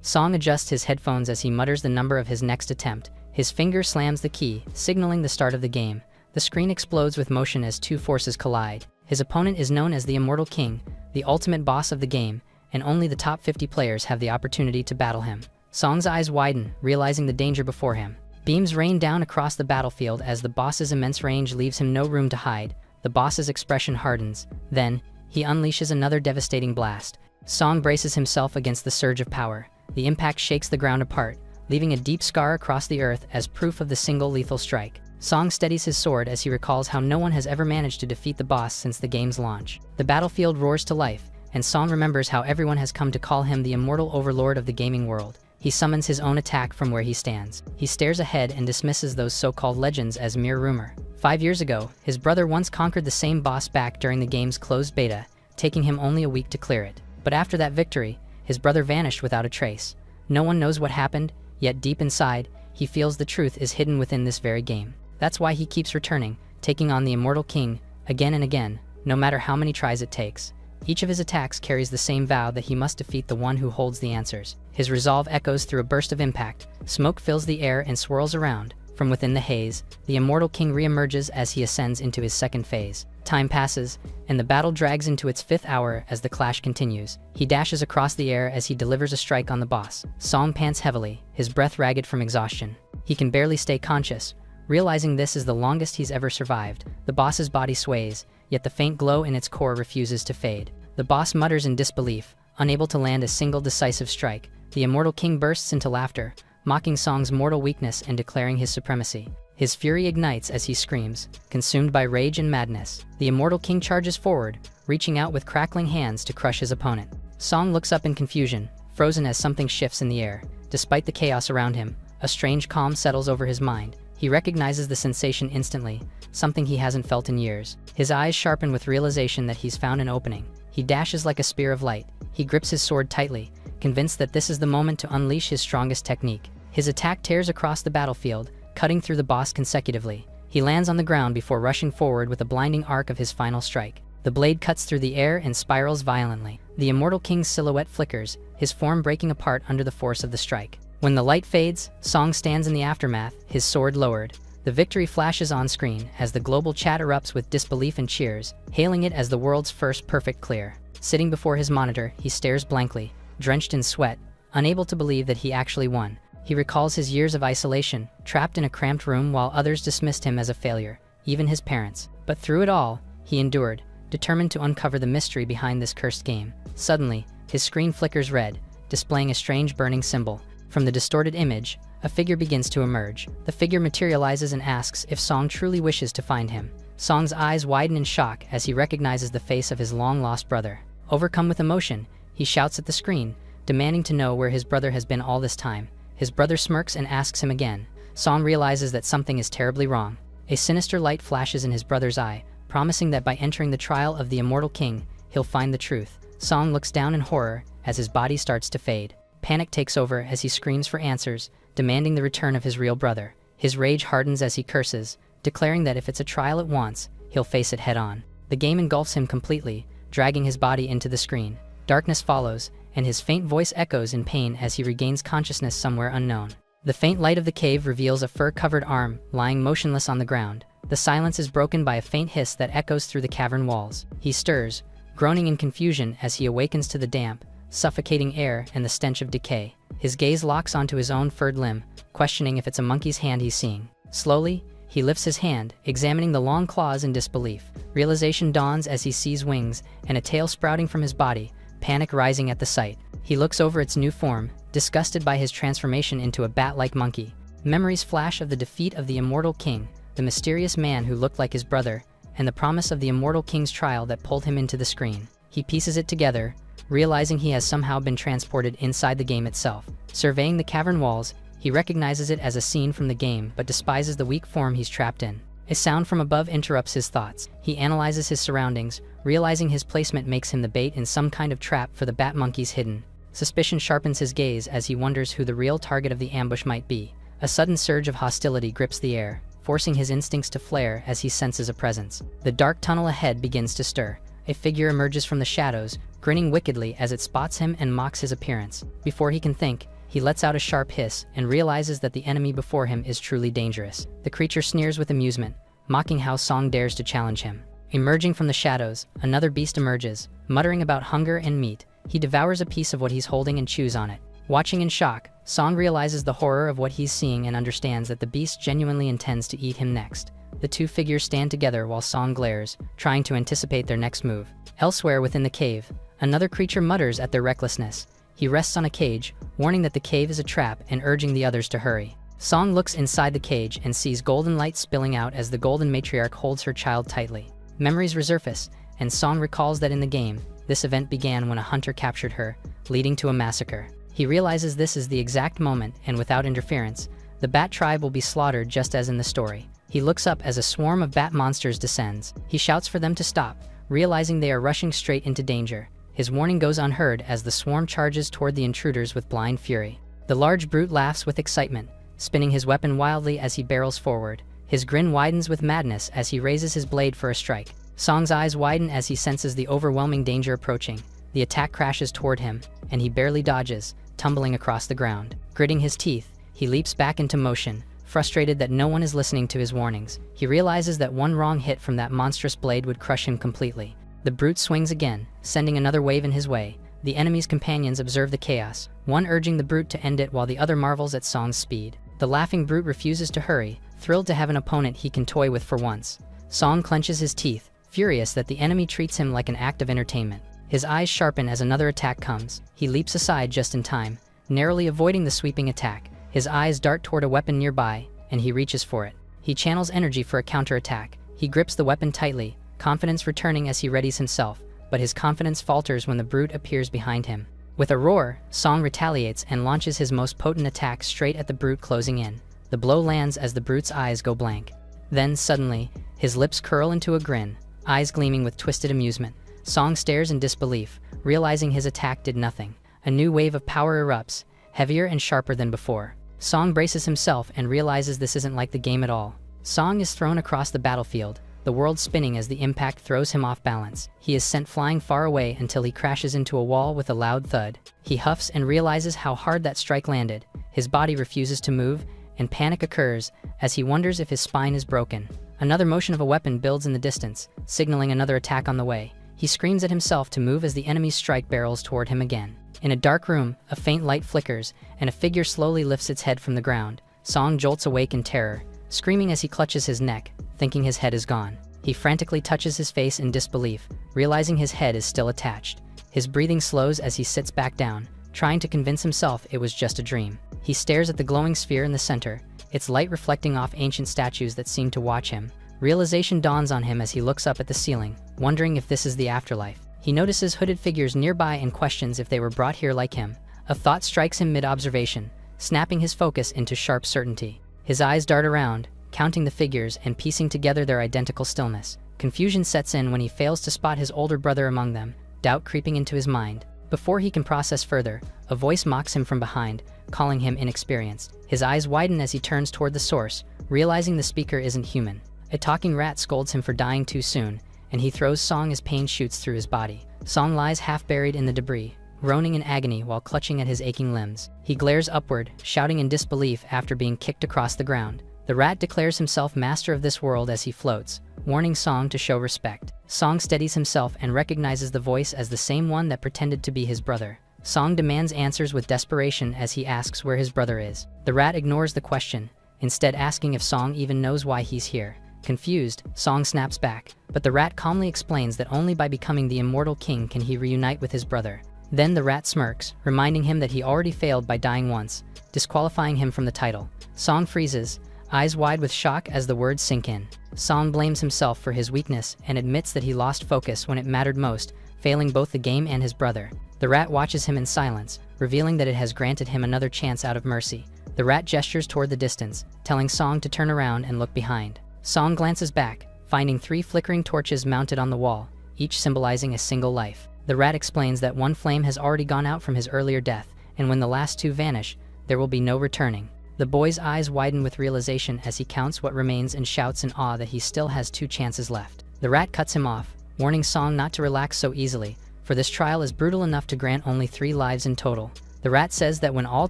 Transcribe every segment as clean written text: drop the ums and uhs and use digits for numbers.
Song adjusts his headphones as he mutters the number of his next attempt. His finger slams the key, signaling the start of the game. The screen explodes with motion as two forces collide. His opponent is known as the Immortal King, the ultimate boss of the game, and only the top 50 players have the opportunity to battle him. Song's eyes widen, realizing the danger before him. Beams rain down across the battlefield as the boss's immense range leaves him no room to hide. The boss's expression hardens. Then, he unleashes another devastating blast. Song braces himself against the surge of power. The impact shakes the ground apart, leaving a deep scar across the earth as proof of the single lethal strike. Song steadies his sword as he recalls how no one has ever managed to defeat the boss since the game's launch. The battlefield roars to life, and Song remembers how everyone has come to call him the immortal overlord of the gaming world. He summons his own attack from where he stands. He stares ahead and dismisses those so-called legends as mere rumor. 5 years ago, his brother once conquered the same boss back during the game's closed beta, taking him only a week to clear it. But after that victory, his brother vanished without a trace. No one knows what happened, yet deep inside, he feels the truth is hidden within this very game. That's why he keeps returning, taking on the Immortal King, again and again, no matter how many tries it takes. Each of his attacks carries the same vow that he must defeat the one who holds the answers. His resolve echoes through a burst of impact. Smoke fills the air and swirls around. From within the haze, the Immortal King reemerges as he ascends into his second phase. Time passes, and the battle drags into its 5th hour as the clash continues. He dashes across the air as he delivers a strike on the boss. Song pants heavily, his breath ragged from exhaustion. He can barely stay conscious. Realizing this is the longest he's ever survived, the boss's body sways, yet the faint glow in its core refuses to fade. The boss mutters in disbelief, unable to land a single decisive strike. The Immortal King bursts into laughter, mocking Song's mortal weakness and declaring his supremacy. His fury ignites as he screams, consumed by rage and madness. The Immortal King charges forward, reaching out with crackling hands to crush his opponent. Song looks up in confusion, frozen as something shifts in the air. Despite the chaos around him, a strange calm settles over his mind. He recognizes the sensation instantly, something he hasn't felt in years. His eyes sharpen with realization that he's found an opening. He dashes like a spear of light. He grips his sword tightly, convinced that this is the moment to unleash his strongest technique. His attack tears across the battlefield, cutting through the boss consecutively. He lands on the ground before rushing forward with a blinding arc of his final strike. The blade cuts through the air and spirals violently. The Immortal King's silhouette flickers, his form breaking apart under the force of the strike. When the light fades, Song stands in the aftermath, his sword lowered. The victory flashes on screen as the global chat erupts with disbelief and cheers, hailing it as the world's first perfect clear. Sitting before his monitor, he stares blankly, drenched in sweat, unable to believe that he actually won. He recalls his years of isolation, trapped in a cramped room while others dismissed him as a failure, even his parents. But through it all, he endured, determined to uncover the mystery behind this cursed game. Suddenly, his screen flickers red, displaying a strange burning symbol. From the distorted image, a figure begins to emerge. The figure materializes and asks if Song truly wishes to find him. Song's eyes widen in shock as he recognizes the face of his long-lost brother. Overcome with emotion, he shouts at the screen, demanding to know where his brother has been all this time. His brother smirks and asks him again. Song realizes that something is terribly wrong. A sinister light flashes in his brother's eye, promising that by entering the trial of the Immortal King, he'll find the truth. Song looks down in horror as his body starts to fade. Panic takes over as he screams for answers, demanding the return of his real brother. His rage hardens as he curses, declaring that if it's a trial it wants, he'll face it head-on. The game engulfs him completely, dragging his body into the screen. Darkness follows, and his faint voice echoes in pain as he regains consciousness somewhere unknown. The faint light of the cave reveals a fur-covered arm, lying motionless on the ground. The silence is broken by a faint hiss that echoes through the cavern walls. He stirs, groaning in confusion as he awakens to the damp, suffocating air and the stench of decay. His gaze locks onto his own furred limb, questioning if it's a monkey's hand he's seeing. Slowly, he lifts his hand, examining the long claws in disbelief. Realization dawns as he sees wings and a tail sprouting from his body, panic rising at the sight. He looks over its new form, disgusted by his transformation into a bat-like monkey. Memories flash of the defeat of the Immortal King, the mysterious man who looked like his brother, and the promise of the Immortal King's trial that pulled him into the screen. He pieces it together, realizing he has somehow been transported inside the game itself. Surveying the cavern walls, he recognizes it as a scene from the game but despises the weak form he's trapped in. A sound from above interrupts his thoughts. He analyzes his surroundings, realizing his placement makes him the bait in some kind of trap for the bat monkeys hidden. Suspicion sharpens his gaze as he wonders who the real target of the ambush might be. A sudden surge of hostility grips the air, forcing his instincts to flare as he senses a presence. The dark tunnel ahead begins to stir. A figure emerges from the shadows, grinning wickedly as it spots him and mocks his appearance. Before he can think, he lets out a sharp hiss and realizes that the enemy before him is truly dangerous. The creature sneers with amusement, mocking how Song dares to challenge him. Emerging from the shadows, another beast emerges, muttering about hunger and meat. He devours a piece of what he's holding and chews on it. Watching in shock, Song realizes the horror of what he's seeing and understands that the beast genuinely intends to eat him next. The two figures stand together while Song glares, trying to anticipate their next move. Elsewhere within the cave, another creature mutters at their recklessness. He rests on a cage, warning that the cave is a trap and urging the others to hurry. Song looks inside the cage and sees golden light spilling out as the golden matriarch holds her child tightly. Memories resurface, and Song recalls that in the game, this event began when a hunter captured her, leading to a massacre. He realizes this is the exact moment, and without interference, the bat tribe will be slaughtered just as in the story. He looks up as a swarm of bat monsters descends. He shouts for them to stop, realizing they are rushing straight into danger. His warning goes unheard as the swarm charges toward the intruders with blind fury. The large brute laughs with excitement, spinning his weapon wildly as he barrels forward. His grin widens with madness as he raises his blade for a strike. Song's eyes widen as he senses the overwhelming danger approaching. The attack crashes toward him, and he barely dodges, tumbling across the ground. Gritting his teeth, he leaps back into motion, frustrated that no one is listening to his warnings. He realizes that one wrong hit from that monstrous blade would crush him completely. The brute swings again, sending another wave in his way. The enemy's companions observe the chaos, one urging the brute to end it while the other marvels at Song's speed. The laughing brute refuses to hurry, thrilled to have an opponent he can toy with for once. Song clenches his teeth, furious that the enemy treats him like an act of entertainment. His eyes sharpen as another attack comes. He leaps aside just in time, narrowly avoiding the sweeping attack. His eyes dart toward a weapon nearby, and he reaches for it. He channels energy for a counterattack. He grips the weapon tightly, confidence returning as he readies himself, but his confidence falters when the brute appears behind him. With a roar, Song retaliates and launches his most potent attack straight at the brute closing in. The blow lands as the brute's eyes go blank. Then, suddenly, his lips curl into a grin, eyes gleaming with twisted amusement. Song stares in disbelief, realizing his attack did nothing. A new wave of power erupts, heavier and sharper than before. Song braces himself and realizes this isn't like the game at all. Song is thrown across the battlefield, the world spinning as the impact throws him off balance. He is sent flying far away until he crashes into a wall with a loud thud. He huffs and realizes how hard that strike landed. His body refuses to move, and panic occurs as he wonders if his spine is broken. Another motion of a weapon builds in the distance, signaling another attack on the way. He screams at himself to move as the enemy's strike barrels toward him again. In a dark room, a faint light flickers, and a figure slowly lifts its head from the ground. Song jolts awake in terror, screaming as he clutches his neck, thinking his head is gone. He frantically touches his face in disbelief, realizing his head is still attached. His breathing slows as he sits back down, trying to convince himself it was just a dream. He stares at the glowing sphere in the center, its light reflecting off ancient statues that seem to watch him. Realization dawns on him as he looks up at the ceiling, wondering if this is the afterlife. He notices hooded figures nearby and questions if they were brought here like him. A thought strikes him mid-observation, snapping his focus into sharp certainty. His eyes dart around, counting the figures and piecing together their identical stillness. Confusion sets in when he fails to spot his older brother among them, doubt creeping into his mind. Before he can process further, a voice mocks him from behind, calling him inexperienced. His eyes widen as he turns toward the source, realizing the speaker isn't human. A talking rat scolds him for dying too soon, and he throws Song as pain shoots through his body. Song lies half buried in the debris, groaning in agony while clutching at his aching limbs. He glares upward, shouting in disbelief after being kicked across the ground. The rat declares himself master of this world as he floats, warning Song to show respect. Song steadies himself and recognizes the voice as the same one that pretended to be his brother. Song demands answers with desperation as he asks where his brother is. The rat ignores the question, instead asking if Song even knows why he's here. Confused, Song snaps back, but the rat calmly explains that only by becoming the immortal king can he reunite with his brother. Then the rat smirks, reminding him that he already failed by dying once, disqualifying him from the title. Song freezes, eyes wide with shock as the words sink in. Song blames himself for his weakness and admits that he lost focus when it mattered most, failing both the game and his brother. The rat watches him in silence, revealing that it has granted him another chance out of mercy. The rat gestures toward the distance, telling Song to turn around and look behind. Song glances back, finding 3 flickering torches mounted on the wall, each symbolizing a single life. The rat explains that one flame has already gone out from his earlier death, and when the last 2 vanish, there will be no returning. The boy's eyes widen with realization as he counts what remains and shouts in awe that he still has 2 chances left. The rat cuts him off, warning Song not to relax so easily, for this trial is brutal enough to grant only 3 lives in total. The rat says that when all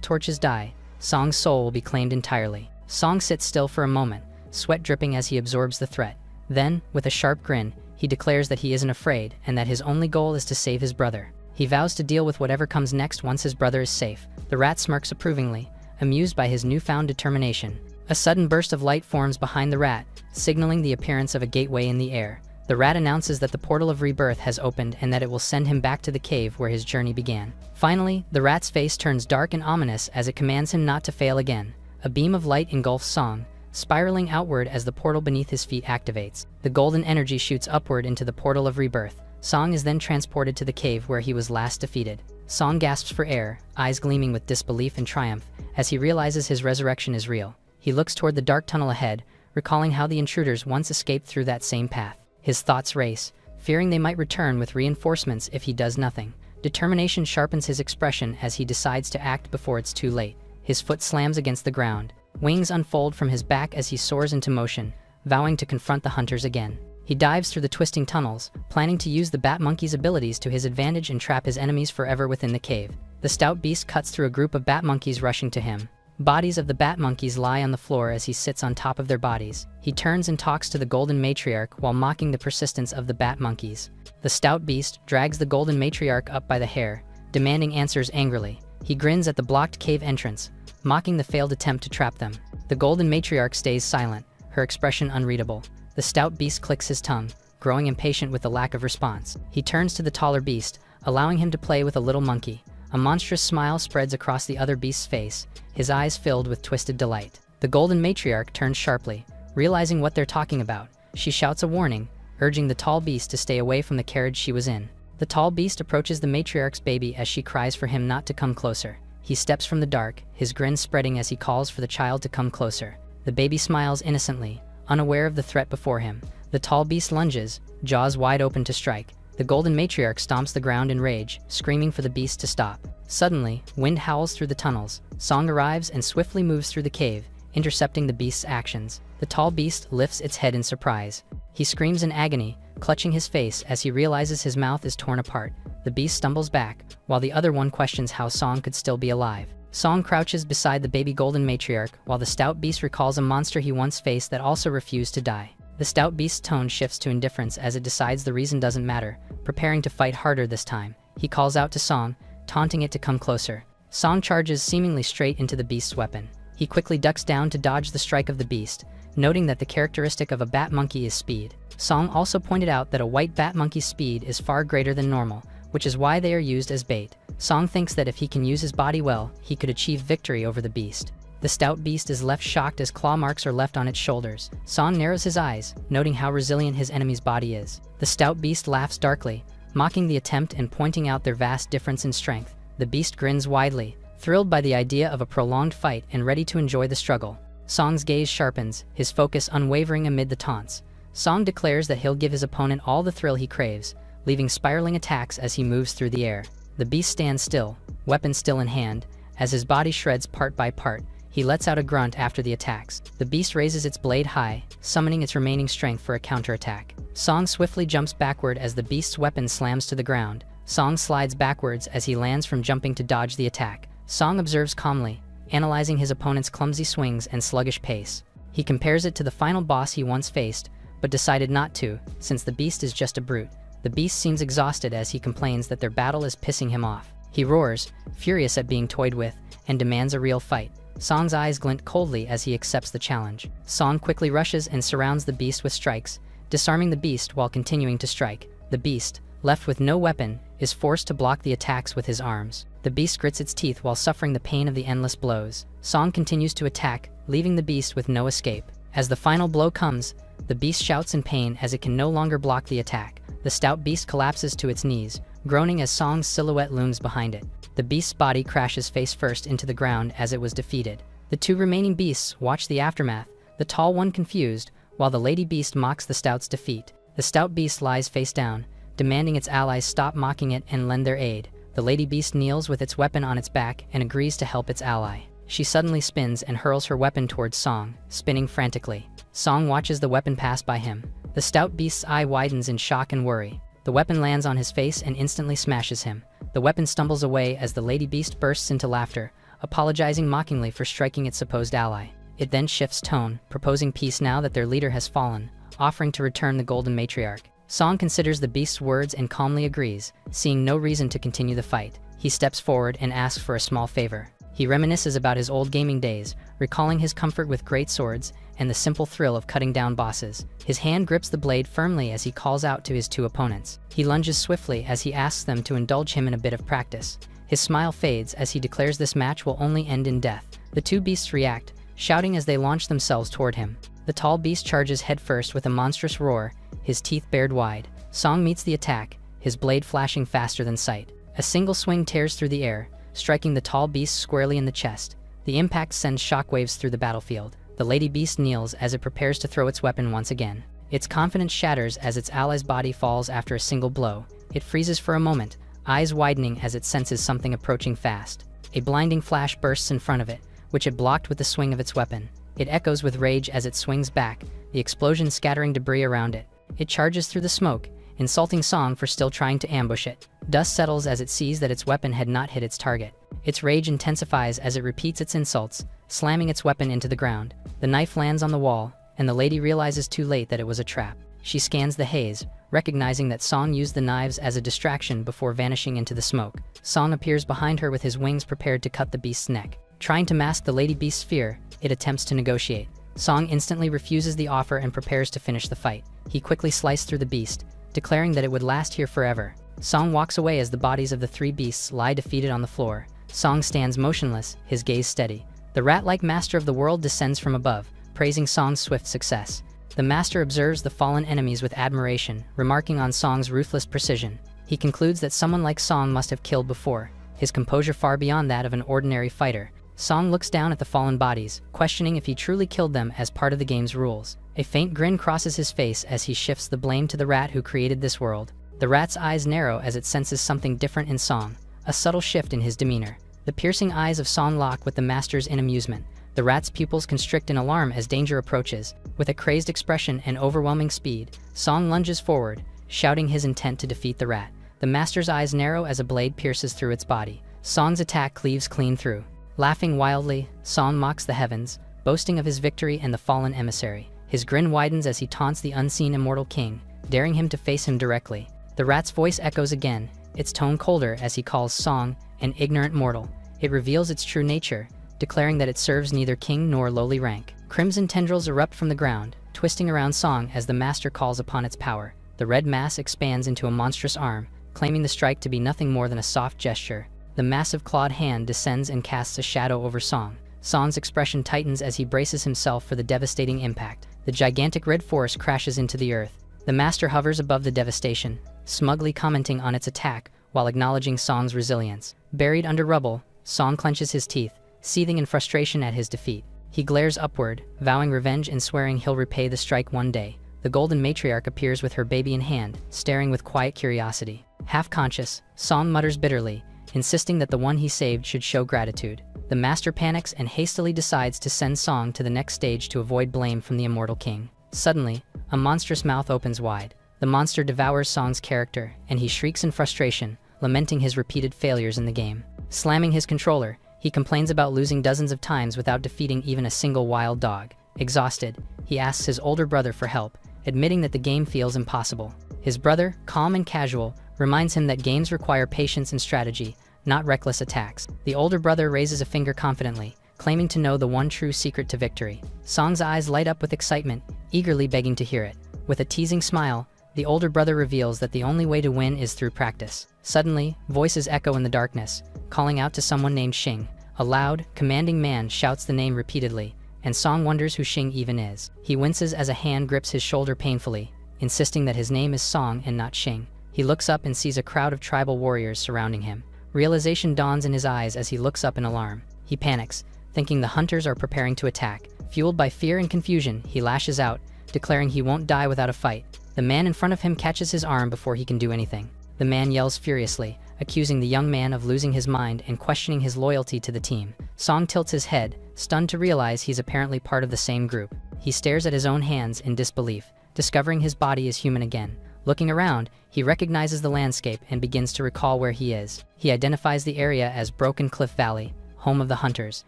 torches die, Song's soul will be claimed entirely. Song sits still for a moment, sweat dripping as he absorbs the threat. Then, with a sharp grin, he declares that he isn't afraid and that his only goal is to save his brother. He vows to deal with whatever comes next once his brother is safe. The rat smirks approvingly, amused by his newfound determination. A sudden burst of light forms behind the rat, signaling the appearance of a gateway in the air. The rat announces that the portal of rebirth has opened and that it will send him back to the cave where his journey began. Finally, the rat's face turns dark and ominous as it commands him not to fail again. A beam of light engulfs Song, spiraling outward as the portal beneath his feet activates. The golden energy shoots upward into the portal of rebirth. Song is then transported to the cave where he was last defeated. Song gasps for air, eyes gleaming with disbelief and triumph, as he realizes his resurrection is real. He looks toward the dark tunnel ahead, recalling how the intruders once escaped through that same path. His thoughts race, fearing they might return with reinforcements if he does nothing. Determination sharpens his expression as he decides to act before it's too late. His foot slams against the ground. Wings unfold from his back as he soars into motion, vowing to confront the hunters again. He dives through the twisting tunnels, planning to use the bat monkey's abilities to his advantage and trap his enemies forever within the cave. The stout beast cuts through a group of bat monkeys rushing to him. Bodies of the bat monkeys lie on the floor as he sits on top of their bodies. He turns and talks to the golden matriarch while mocking the persistence of the bat monkeys. The stout beast drags the golden matriarch up by the hair, demanding answers angrily. He grins at the blocked cave entrance, mocking the failed attempt to trap them. The golden matriarch stays silent, her expression unreadable. The stout beast clicks his tongue, growing impatient with the lack of response. He turns to the taller beast, allowing him to play with a little monkey. A monstrous smile spreads across the other beast's face, his eyes filled with twisted delight. The golden matriarch turns sharply, realizing what they're talking about. She shouts a warning, urging the tall beast to stay away from the carriage she was in. The tall beast approaches the matriarch's baby as she cries for him not to come closer. He steps from the dark, his grin spreading as he calls for the child to come closer. The baby smiles innocently, unaware of the threat before him. The tall beast lunges, jaws wide open to strike. The golden matriarch stomps the ground in rage, screaming for the beast to stop. Suddenly, wind howls through the tunnels. Song arrives and swiftly moves through the cave, intercepting the beast's actions. The tall beast lifts its head in surprise. He screams in agony, clutching his face as he realizes his mouth is torn apart. The beast stumbles back, while the other one questions how Song could still be alive. Song crouches beside the baby golden matriarch, while the stout beast recalls a monster he once faced that also refused to die. The stout beast's tone shifts to indifference as it decides the reason doesn't matter, preparing to fight harder this time. He calls out to Song, taunting it to come closer. Song charges seemingly straight into the beast's weapon. He quickly ducks down to dodge the strike of the beast, noting that the characteristic of a bat monkey is speed. Song also pointed out that a white bat monkey's speed is far greater than normal, which is why they are used as bait. Song thinks that if he can use his body well, he could achieve victory over the beast. The stout beast is left shocked as claw marks are left on its shoulders. Song narrows his eyes, noting how resilient his enemy's body is. The stout beast laughs darkly, mocking the attempt and pointing out their vast difference in strength. The beast grins widely, thrilled by the idea of a prolonged fight and ready to enjoy the struggle. Song's gaze sharpens, his focus unwavering amid the taunts. Song declares that he'll give his opponent all the thrill he craves, leaving spiraling attacks as he moves through the air. The beast stands still, weapon still in hand, as his body shreds part by part. He lets out a grunt after the attacks. The beast raises its blade high, summoning its remaining strength for a counterattack. Song swiftly jumps backward as the beast's weapon slams to the ground. Song slides backwards as he lands from jumping to dodge the attack. Song observes calmly, analyzing his opponent's clumsy swings and sluggish pace. He compares it to the final boss he once faced, but decided not to, since the beast is just a brute. The beast seems exhausted as he complains that their battle is pissing him off. He roars, furious at being toyed with, and demands a real fight. Song's eyes glint coldly as he accepts the challenge. Song quickly rushes and surrounds the beast with strikes, disarming the beast while continuing to strike. The beast, left with no weapon, is forced to block the attacks with his arms. The beast grits its teeth while suffering the pain of the endless blows. Song continues to attack, leaving the beast with no escape. As the final blow comes, the beast shouts in pain as it can no longer block the attack. The stout beast collapses to its knees, groaning as Song's silhouette looms behind it. The beast's body crashes face first into the ground as it was defeated. The two remaining beasts watch the aftermath, the tall one confused, while the lady beast mocks the stout's defeat. The stout beast lies face down, demanding its allies stop mocking it and lend their aid. The lady beast kneels with its weapon on its back and agrees to help its ally. She suddenly spins and hurls her weapon towards Song, spinning frantically. Song watches the weapon pass by him, The stout beast's eye widens in shock and worry. The weapon lands on his face and instantly smashes him. The weapon stumbles away as the lady beast bursts into laughter, apologizing mockingly for striking its supposed ally. It then shifts tone, proposing peace now that their leader has fallen, offering to return the golden matriarch. Song considers the beast's words and calmly agrees, seeing no reason to continue the fight. He steps forward and asks for a small favor. He reminisces about his old gaming days, recalling his comfort with great swords and the simple thrill of cutting down bosses. His hand grips the blade firmly as he calls out to his two opponents. He lunges swiftly as he asks them to indulge him in a bit of practice. His smile fades as he declares this match will only end in death. The two beasts react, shouting as they launch themselves toward him. The tall beast charges headfirst with a monstrous roar, his teeth bared wide. Song meets the attack, his blade flashing faster than sight. A single swing tears through the air, striking the tall beast squarely in the chest. The impact sends shockwaves through the battlefield. The lady beast kneels as it prepares to throw its weapon once again. Its confidence shatters as its ally's body falls after a single blow. It freezes for a moment, eyes widening as it senses something approaching fast. A blinding flash bursts in front of it, which it blocked with the swing of its weapon. It echoes with rage as it swings back, the explosion scattering debris around it. It charges through the smoke, insulting Song for still trying to ambush it. Dust settles as it sees that its weapon had not hit its target. Its rage intensifies as it repeats its insults, slamming its weapon into the ground. The knife lands on the wall, and the lady realizes too late that it was a trap. She scans the haze, recognizing that Song used the knives as a distraction before vanishing into the smoke. Song appears behind her with his wings prepared to cut the beast's neck. Trying to mask the lady beast's fear, it attempts to negotiate. Song instantly refuses the offer and prepares to finish the fight. He quickly sliced through the beast, declaring that it would last here forever. Song walks away as the bodies of the three beasts lie defeated on the floor. Song stands motionless, his gaze steady. The rat-like master of the world descends from above, praising Song's swift success. The master observes the fallen enemies with admiration, remarking on Song's ruthless precision. He concludes that someone like Song must have killed before, his composure far beyond that of an ordinary fighter. Song looks down at the fallen bodies, questioning if he truly killed them as part of the game's rules. A faint grin crosses his face as he shifts the blame to the rat who created this world. The rat's eyes narrow as it senses something different in Song, a subtle shift in his demeanor. The piercing eyes of Song lock with the master's in amusement. The rat's pupils constrict in alarm as danger approaches. With a crazed expression and overwhelming speed, Song lunges forward, shouting his intent to defeat the rat. The master's eyes narrow as a blade pierces through its body. Song's attack cleaves clean through. Laughing wildly, Song mocks the heavens, boasting of his victory and the fallen emissary. His grin widens as he taunts the unseen immortal king, daring him to face him directly. The rat's voice echoes again, its tone colder as he calls Song an ignorant mortal. It reveals its true nature, declaring that it serves neither king nor lowly rank. Crimson tendrils erupt from the ground, twisting around Song as the master calls upon its power. The red mass expands into a monstrous arm, claiming the strike to be nothing more than a soft gesture. The massive clawed hand descends and casts a shadow over Song. Song's expression tightens as he braces himself for the devastating impact. The gigantic red force crashes into the earth. The master hovers above the devastation, smugly commenting on its attack while acknowledging Song's resilience. Buried under rubble, Song clenches his teeth, seething in frustration at his defeat. He glares upward, vowing revenge and swearing he'll repay the strike one day. The golden matriarch appears with her baby in hand, staring with quiet curiosity. Half-conscious, Song mutters bitterly, insisting that the one he saved should show gratitude. The master panics and hastily decides to send Song to the next stage to avoid blame from the immortal king. Suddenly, a monstrous mouth opens wide. The monster devours Song's character, and he shrieks in frustration, lamenting his repeated failures in the game. Slamming his controller, he complains about losing dozens of times without defeating even a single wild dog. Exhausted, he asks his older brother for help, admitting that the game feels impossible. His brother, calm and casual, reminds him that games require patience and strategy, not reckless attacks. The older brother raises a finger confidently, claiming to know the one true secret to victory. Song's eyes light up with excitement, eagerly begging to hear it. With a teasing smile, the older brother reveals that the only way to win is through practice. Suddenly, voices echo in the darkness, calling out to someone named Xing. A loud, commanding man shouts the name repeatedly, and Song wonders who Xing even is. He winces as a hand grips his shoulder painfully, insisting that his name is Song and not Xing. He looks up and sees a crowd of tribal warriors surrounding him. Realization dawns in his eyes as he looks up in alarm. He panics, thinking the hunters are preparing to attack. Fueled by fear and confusion, he lashes out, declaring he won't die without a fight. The man in front of him catches his arm before he can do anything. The man yells furiously, accusing the young man of losing his mind and questioning his loyalty to the team. Song tilts his head, stunned to realize he's apparently part of the same group. He stares at his own hands in disbelief, discovering his body is human again. Looking around, he recognizes the landscape and begins to recall where he is. He identifies the area as Broken Cliff Valley, home of the hunters.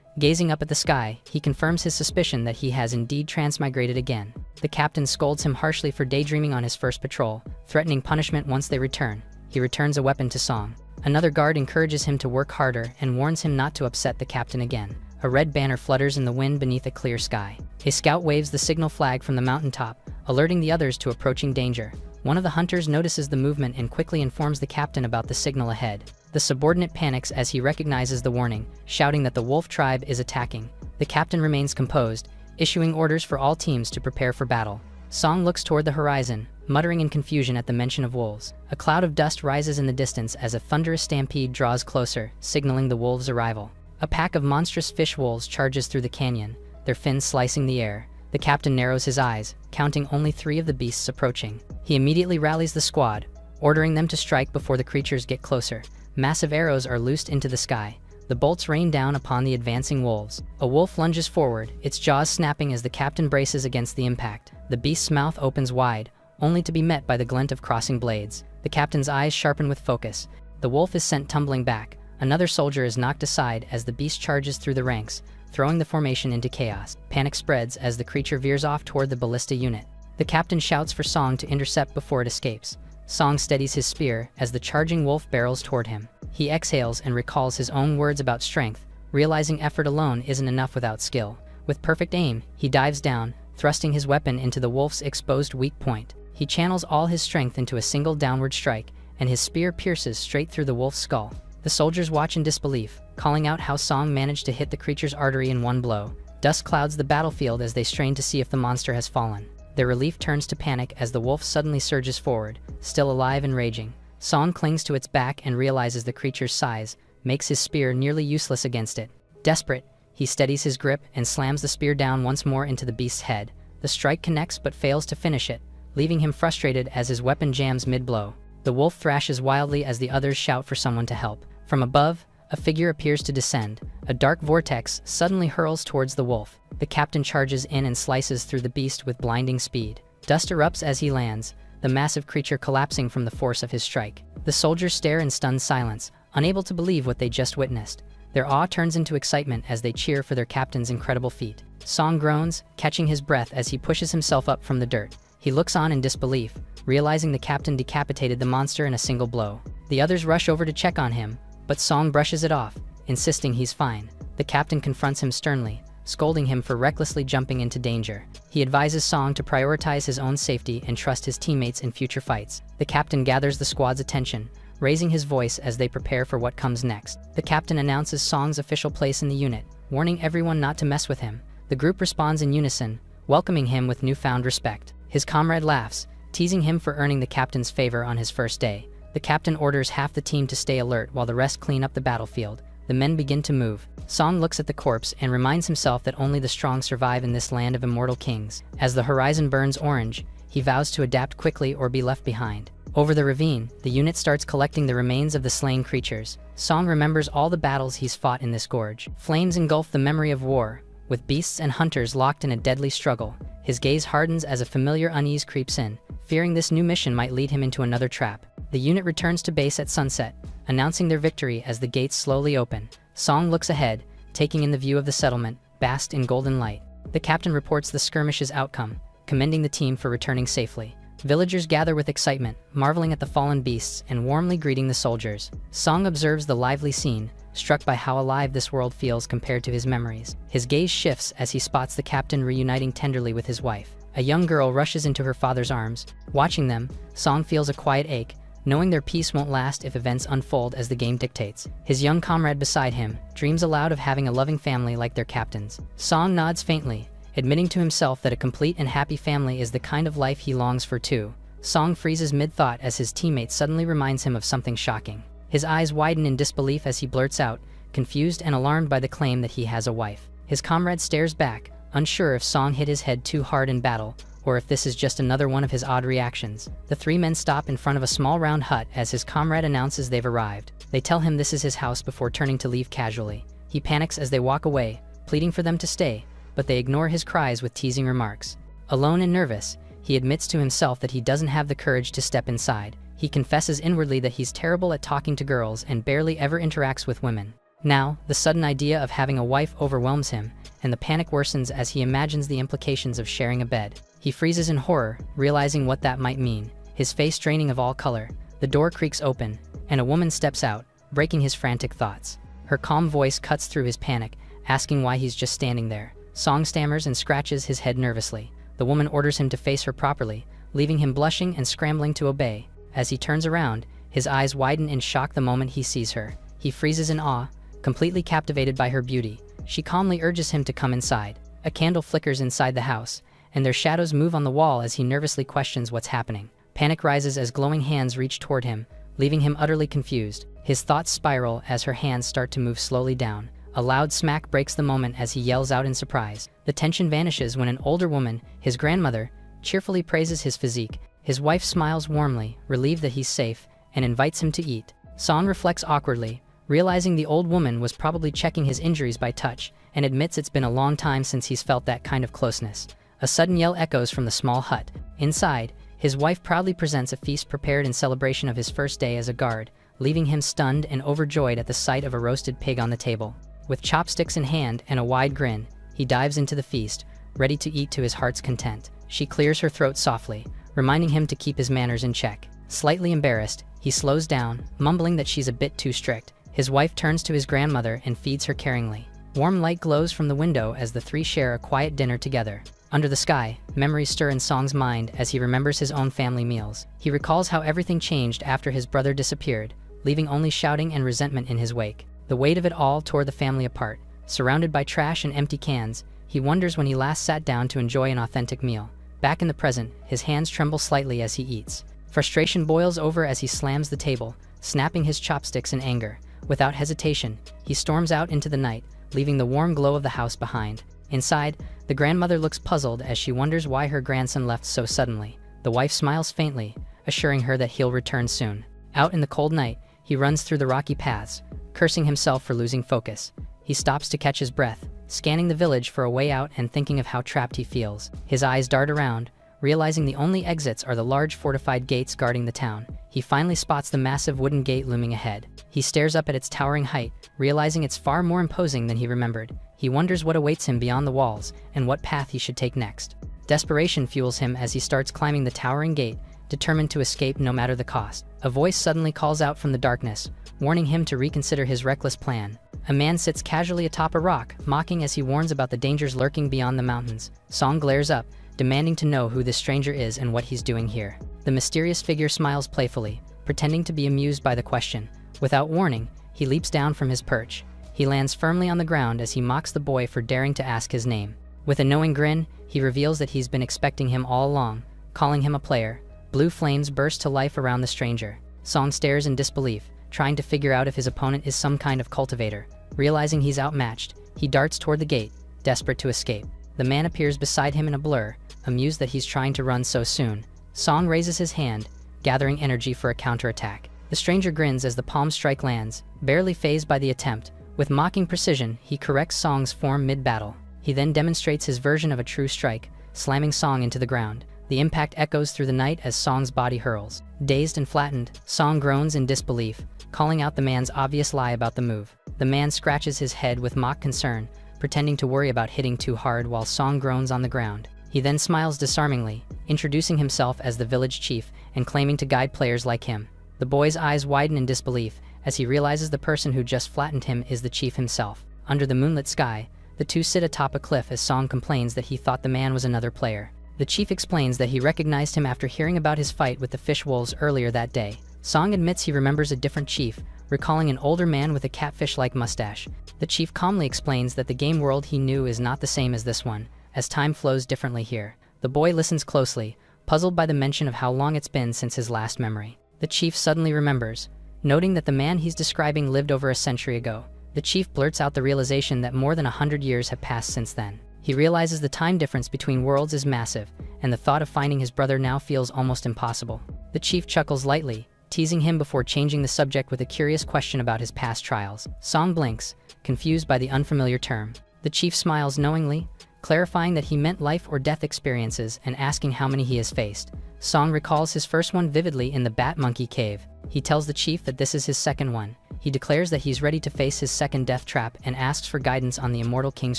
Gazing up at the sky, he confirms his suspicion that he has indeed transmigrated again. The captain scolds him harshly for daydreaming on his first patrol, threatening punishment once they return. He returns a weapon to Song. Another guard encourages him to work harder and warns him not to upset the captain again. A red banner flutters in the wind beneath a clear sky. A scout waves the signal flag from the mountaintop, alerting the others to approaching danger. One of the hunters notices the movement and quickly informs the captain about the signal ahead. The subordinate panics as he recognizes the warning, shouting that the wolf tribe is attacking. The captain remains composed, issuing orders for all teams to prepare for battle. Song looks toward the horizon, muttering in confusion at the mention of wolves. A cloud of dust rises in the distance as a thunderous stampede draws closer, signaling the wolves' arrival. A pack of monstrous fish wolves charges through the canyon, their fins slicing the air. The captain narrows his eyes, counting only 3 of the beasts approaching. He immediately rallies the squad, ordering them to strike before the creatures get closer. Massive arrows are loosed into the sky. The bolts rain down upon the advancing wolves. A wolf lunges forward, its jaws snapping as the captain braces against the impact. The beast's mouth opens wide, only to be met by the glint of crossing blades. The captain's eyes sharpen with focus. The wolf is sent tumbling back. Another soldier is knocked aside as the beast charges through the ranks, throwing the formation into chaos. Panic spreads as the creature veers off toward the ballista unit. The captain shouts for Song to intercept before it escapes. Song steadies his spear as the charging wolf barrels toward him. He exhales and recalls his own words about strength, realizing effort alone isn't enough without skill. With perfect aim, he dives down, thrusting his weapon into the wolf's exposed weak point. He channels all his strength into a single downward strike, and his spear pierces straight through the wolf's skull. The soldiers watch in disbelief, calling out how Song managed to hit the creature's artery in one blow. Dust clouds the battlefield as they strain to see if the monster has fallen. Their relief turns to panic as the wolf suddenly surges forward, still alive and raging. Song clings to its back and realizes the creature's size makes his spear nearly useless against it. Desperate, he steadies his grip and slams the spear down once more into the beast's head. The strike connects but fails to finish it, leaving him frustrated as his weapon jams mid-blow. The wolf thrashes wildly as the others shout for someone to help. From above, a figure appears to descend. A dark vortex suddenly hurls towards the wolf. The captain charges in and slices through the beast with blinding speed. Dust erupts as he lands, the massive creature collapsing from the force of his strike. The soldiers stare in stunned silence, unable to believe what they just witnessed. Their awe turns into excitement as they cheer for their captain's incredible feat. Song groans, catching his breath as he pushes himself up from the dirt. He looks on in disbelief, realizing the captain decapitated the monster in a single blow. The others rush over to check on him, but Song brushes it off, insisting he's fine. The captain confronts him sternly, scolding him for recklessly jumping into danger. He advises Song to prioritize his own safety and trust his teammates in future fights. The captain gathers the squad's attention, raising his voice as they prepare for what comes next. The captain announces Song's official place in the unit, warning everyone not to mess with him. The group responds in unison, welcoming him with newfound respect. His comrade laughs, teasing him for earning the captain's favor on his first day. The captain orders half the team to stay alert while the rest clean up the battlefield. The men begin to move. Song looks at the corpse and reminds himself that only the strong survive in this land of immortal kings. As the horizon burns orange, he vows to adapt quickly or be left behind. Over the ravine, the unit starts collecting the remains of the slain creatures. Song remembers all the battles he's fought in this gorge. Flames engulf the memory of war, with beasts and hunters locked in a deadly struggle. His gaze hardens as a familiar unease creeps in, fearing this new mission might lead him into another trap. The unit returns to base at sunset, announcing their victory as the gates slowly open. Song looks ahead, taking in the view of the settlement, basked in golden light. The captain reports the skirmish's outcome, commending the team for returning safely. Villagers gather with excitement, marveling at the fallen beasts and warmly greeting the soldiers. Song observes the lively scene, struck by how alive this world feels compared to his memories. His gaze shifts as he spots the captain reuniting tenderly with his wife. A young girl rushes into her father's arms. Watching them, Song feels a quiet ache, knowing their peace won't last if events unfold as the game dictates. His young comrade beside him dreams aloud of having a loving family like their captain's. Song nods faintly, admitting to himself that a complete and happy family is the kind of life he longs for too. Song freezes mid-thought as his teammate suddenly reminds him of something shocking. His eyes widen in disbelief as he blurts out, confused and alarmed by the claim that he has a wife. His comrade stares back, unsure if Song hit his head too hard in battle, or if this is just another one of his odd reactions. The 3 men stop in front of a small round hut as his comrade announces they've arrived. They tell him this is his house before turning to leave casually. He panics as they walk away, pleading for them to stay, but they ignore his cries with teasing remarks. Alone and nervous, he admits to himself that he doesn't have the courage to step inside. He confesses inwardly that he's terrible at talking to girls and barely ever interacts with women. Now, the sudden idea of having a wife overwhelms him, and the panic worsens as he imagines the implications of sharing a bed. He freezes in horror, realizing what that might mean, his face draining of all color. The door creaks open, and a woman steps out, breaking his frantic thoughts. Her calm voice cuts through his panic, asking why he's just standing there. Song stammers and scratches his head nervously. The woman orders him to face her properly, leaving him blushing and scrambling to obey. As he turns around, his eyes widen in shock the moment he sees her. He freezes in awe, completely captivated by her beauty. She calmly urges him to come inside. A candle flickers inside the house, and their shadows move on the wall as he nervously questions what's happening. Panic rises as glowing hands reach toward him, leaving him utterly confused. His thoughts spiral as her hands start to move slowly down. A loud smack breaks the moment as he yells out in surprise. The tension vanishes when an older woman, his grandmother, cheerfully praises his physique. His wife smiles warmly, relieved that he's safe, and invites him to eat. Song reflects awkwardly, realizing the old woman was probably checking his injuries by touch, and admits it's been a long time since he's felt that kind of closeness. A sudden yell echoes from the small hut. Inside, his wife proudly presents a feast prepared in celebration of his first day as a guard, leaving him stunned and overjoyed at the sight of a roasted pig on the table. With chopsticks in hand and a wide grin, he dives into the feast, ready to eat to his heart's content. She clears her throat softly, reminding him to keep his manners in check. Slightly embarrassed, he slows down, mumbling that she's a bit too strict. His wife turns to his grandmother and feeds her caringly. Warm light glows from the window as the three share a quiet dinner together. Under the sky, memories stir in Song's mind as he remembers his own family meals. He recalls how everything changed after his brother disappeared, leaving only shouting and resentment in his wake. The weight of it all tore the family apart. Surrounded by trash and empty cans, he wonders when he last sat down to enjoy an authentic meal. Back in the present, his hands tremble slightly as he eats. Frustration boils over as he slams the table, snapping his chopsticks in anger. Without hesitation, he storms out into the night, leaving the warm glow of the house behind. Inside, the grandmother looks puzzled as she wonders why her grandson left so suddenly. The wife smiles faintly, assuring her that he'll return soon. Out in the cold night, he runs through the rocky paths, cursing himself for losing focus. He stops to catch his breath, scanning the village for a way out and thinking of how trapped he feels. His eyes dart around, realizing the only exits are the large fortified gates guarding the town. He finally spots the massive wooden gate looming ahead. He stares up at its towering height, realizing it's far more imposing than he remembered. He wonders what awaits him beyond the walls and what path he should take next. Desperation fuels him as he starts climbing the towering gate, determined to escape no matter the cost. A voice suddenly calls out from the darkness, warning him to reconsider his reckless plan. A man sits casually atop a rock, mocking as he warns about the dangers lurking beyond the mountains. Song glares up, demanding to know who this stranger is and what he's doing here. The mysterious figure smiles playfully, pretending to be amused by the question. Without warning, he leaps down from his perch. He lands firmly on the ground as he mocks the boy for daring to ask his name. With a knowing grin, he reveals that he's been expecting him all along, calling him a player. Blue flames burst to life around the stranger. Song stares in disbelief, trying to figure out if his opponent is some kind of cultivator. Realizing he's outmatched, he darts toward the gate, desperate to escape. The man appears beside him in a blur, amused that he's trying to run so soon. Song raises his hand, gathering energy for a counterattack. The stranger grins as the palm strike lands, barely fazed by the attempt. With mocking precision, he corrects Song's form mid-battle. He then demonstrates his version of a true strike, slamming Song into the ground. The impact echoes through the night as Song's body hurls. Dazed and flattened, Song groans in disbelief, calling out the man's obvious lie about the move. The man scratches his head with mock concern, pretending to worry about hitting too hard while Song groans on the ground. He then smiles disarmingly, introducing himself as the village chief and claiming to guide players like him. The boy's eyes widen in disbelief as he realizes the person who just flattened him is the chief himself. Under the moonlit sky, the two sit atop a cliff as Song complains that he thought the man was another player. The chief explains that he recognized him after hearing about his fight with the fish wolves earlier that day. Song admits he remembers a different chief, recalling an older man with a catfish-like mustache. The chief calmly explains that the game world he knew is not the same as this one, as time flows differently here. The boy listens closely, puzzled by the mention of how long it's been since his last memory. The chief suddenly remembers, noting that the man he's describing lived over a century ago. The chief blurts out the realization that more than 100 years have passed since then. He realizes the time difference between worlds is massive, and the thought of finding his brother now feels almost impossible. The chief chuckles lightly, teasing him before changing the subject with a curious question about his past trials. Song blinks, confused by the unfamiliar term. The chief smiles knowingly, clarifying that he meant life or death experiences and asking how many he has faced. Song recalls his first one vividly in the Bat Monkey Cave. He tells the chief that this is his second one. He declares that he's ready to face his second death trap and asks for guidance on the Immortal King's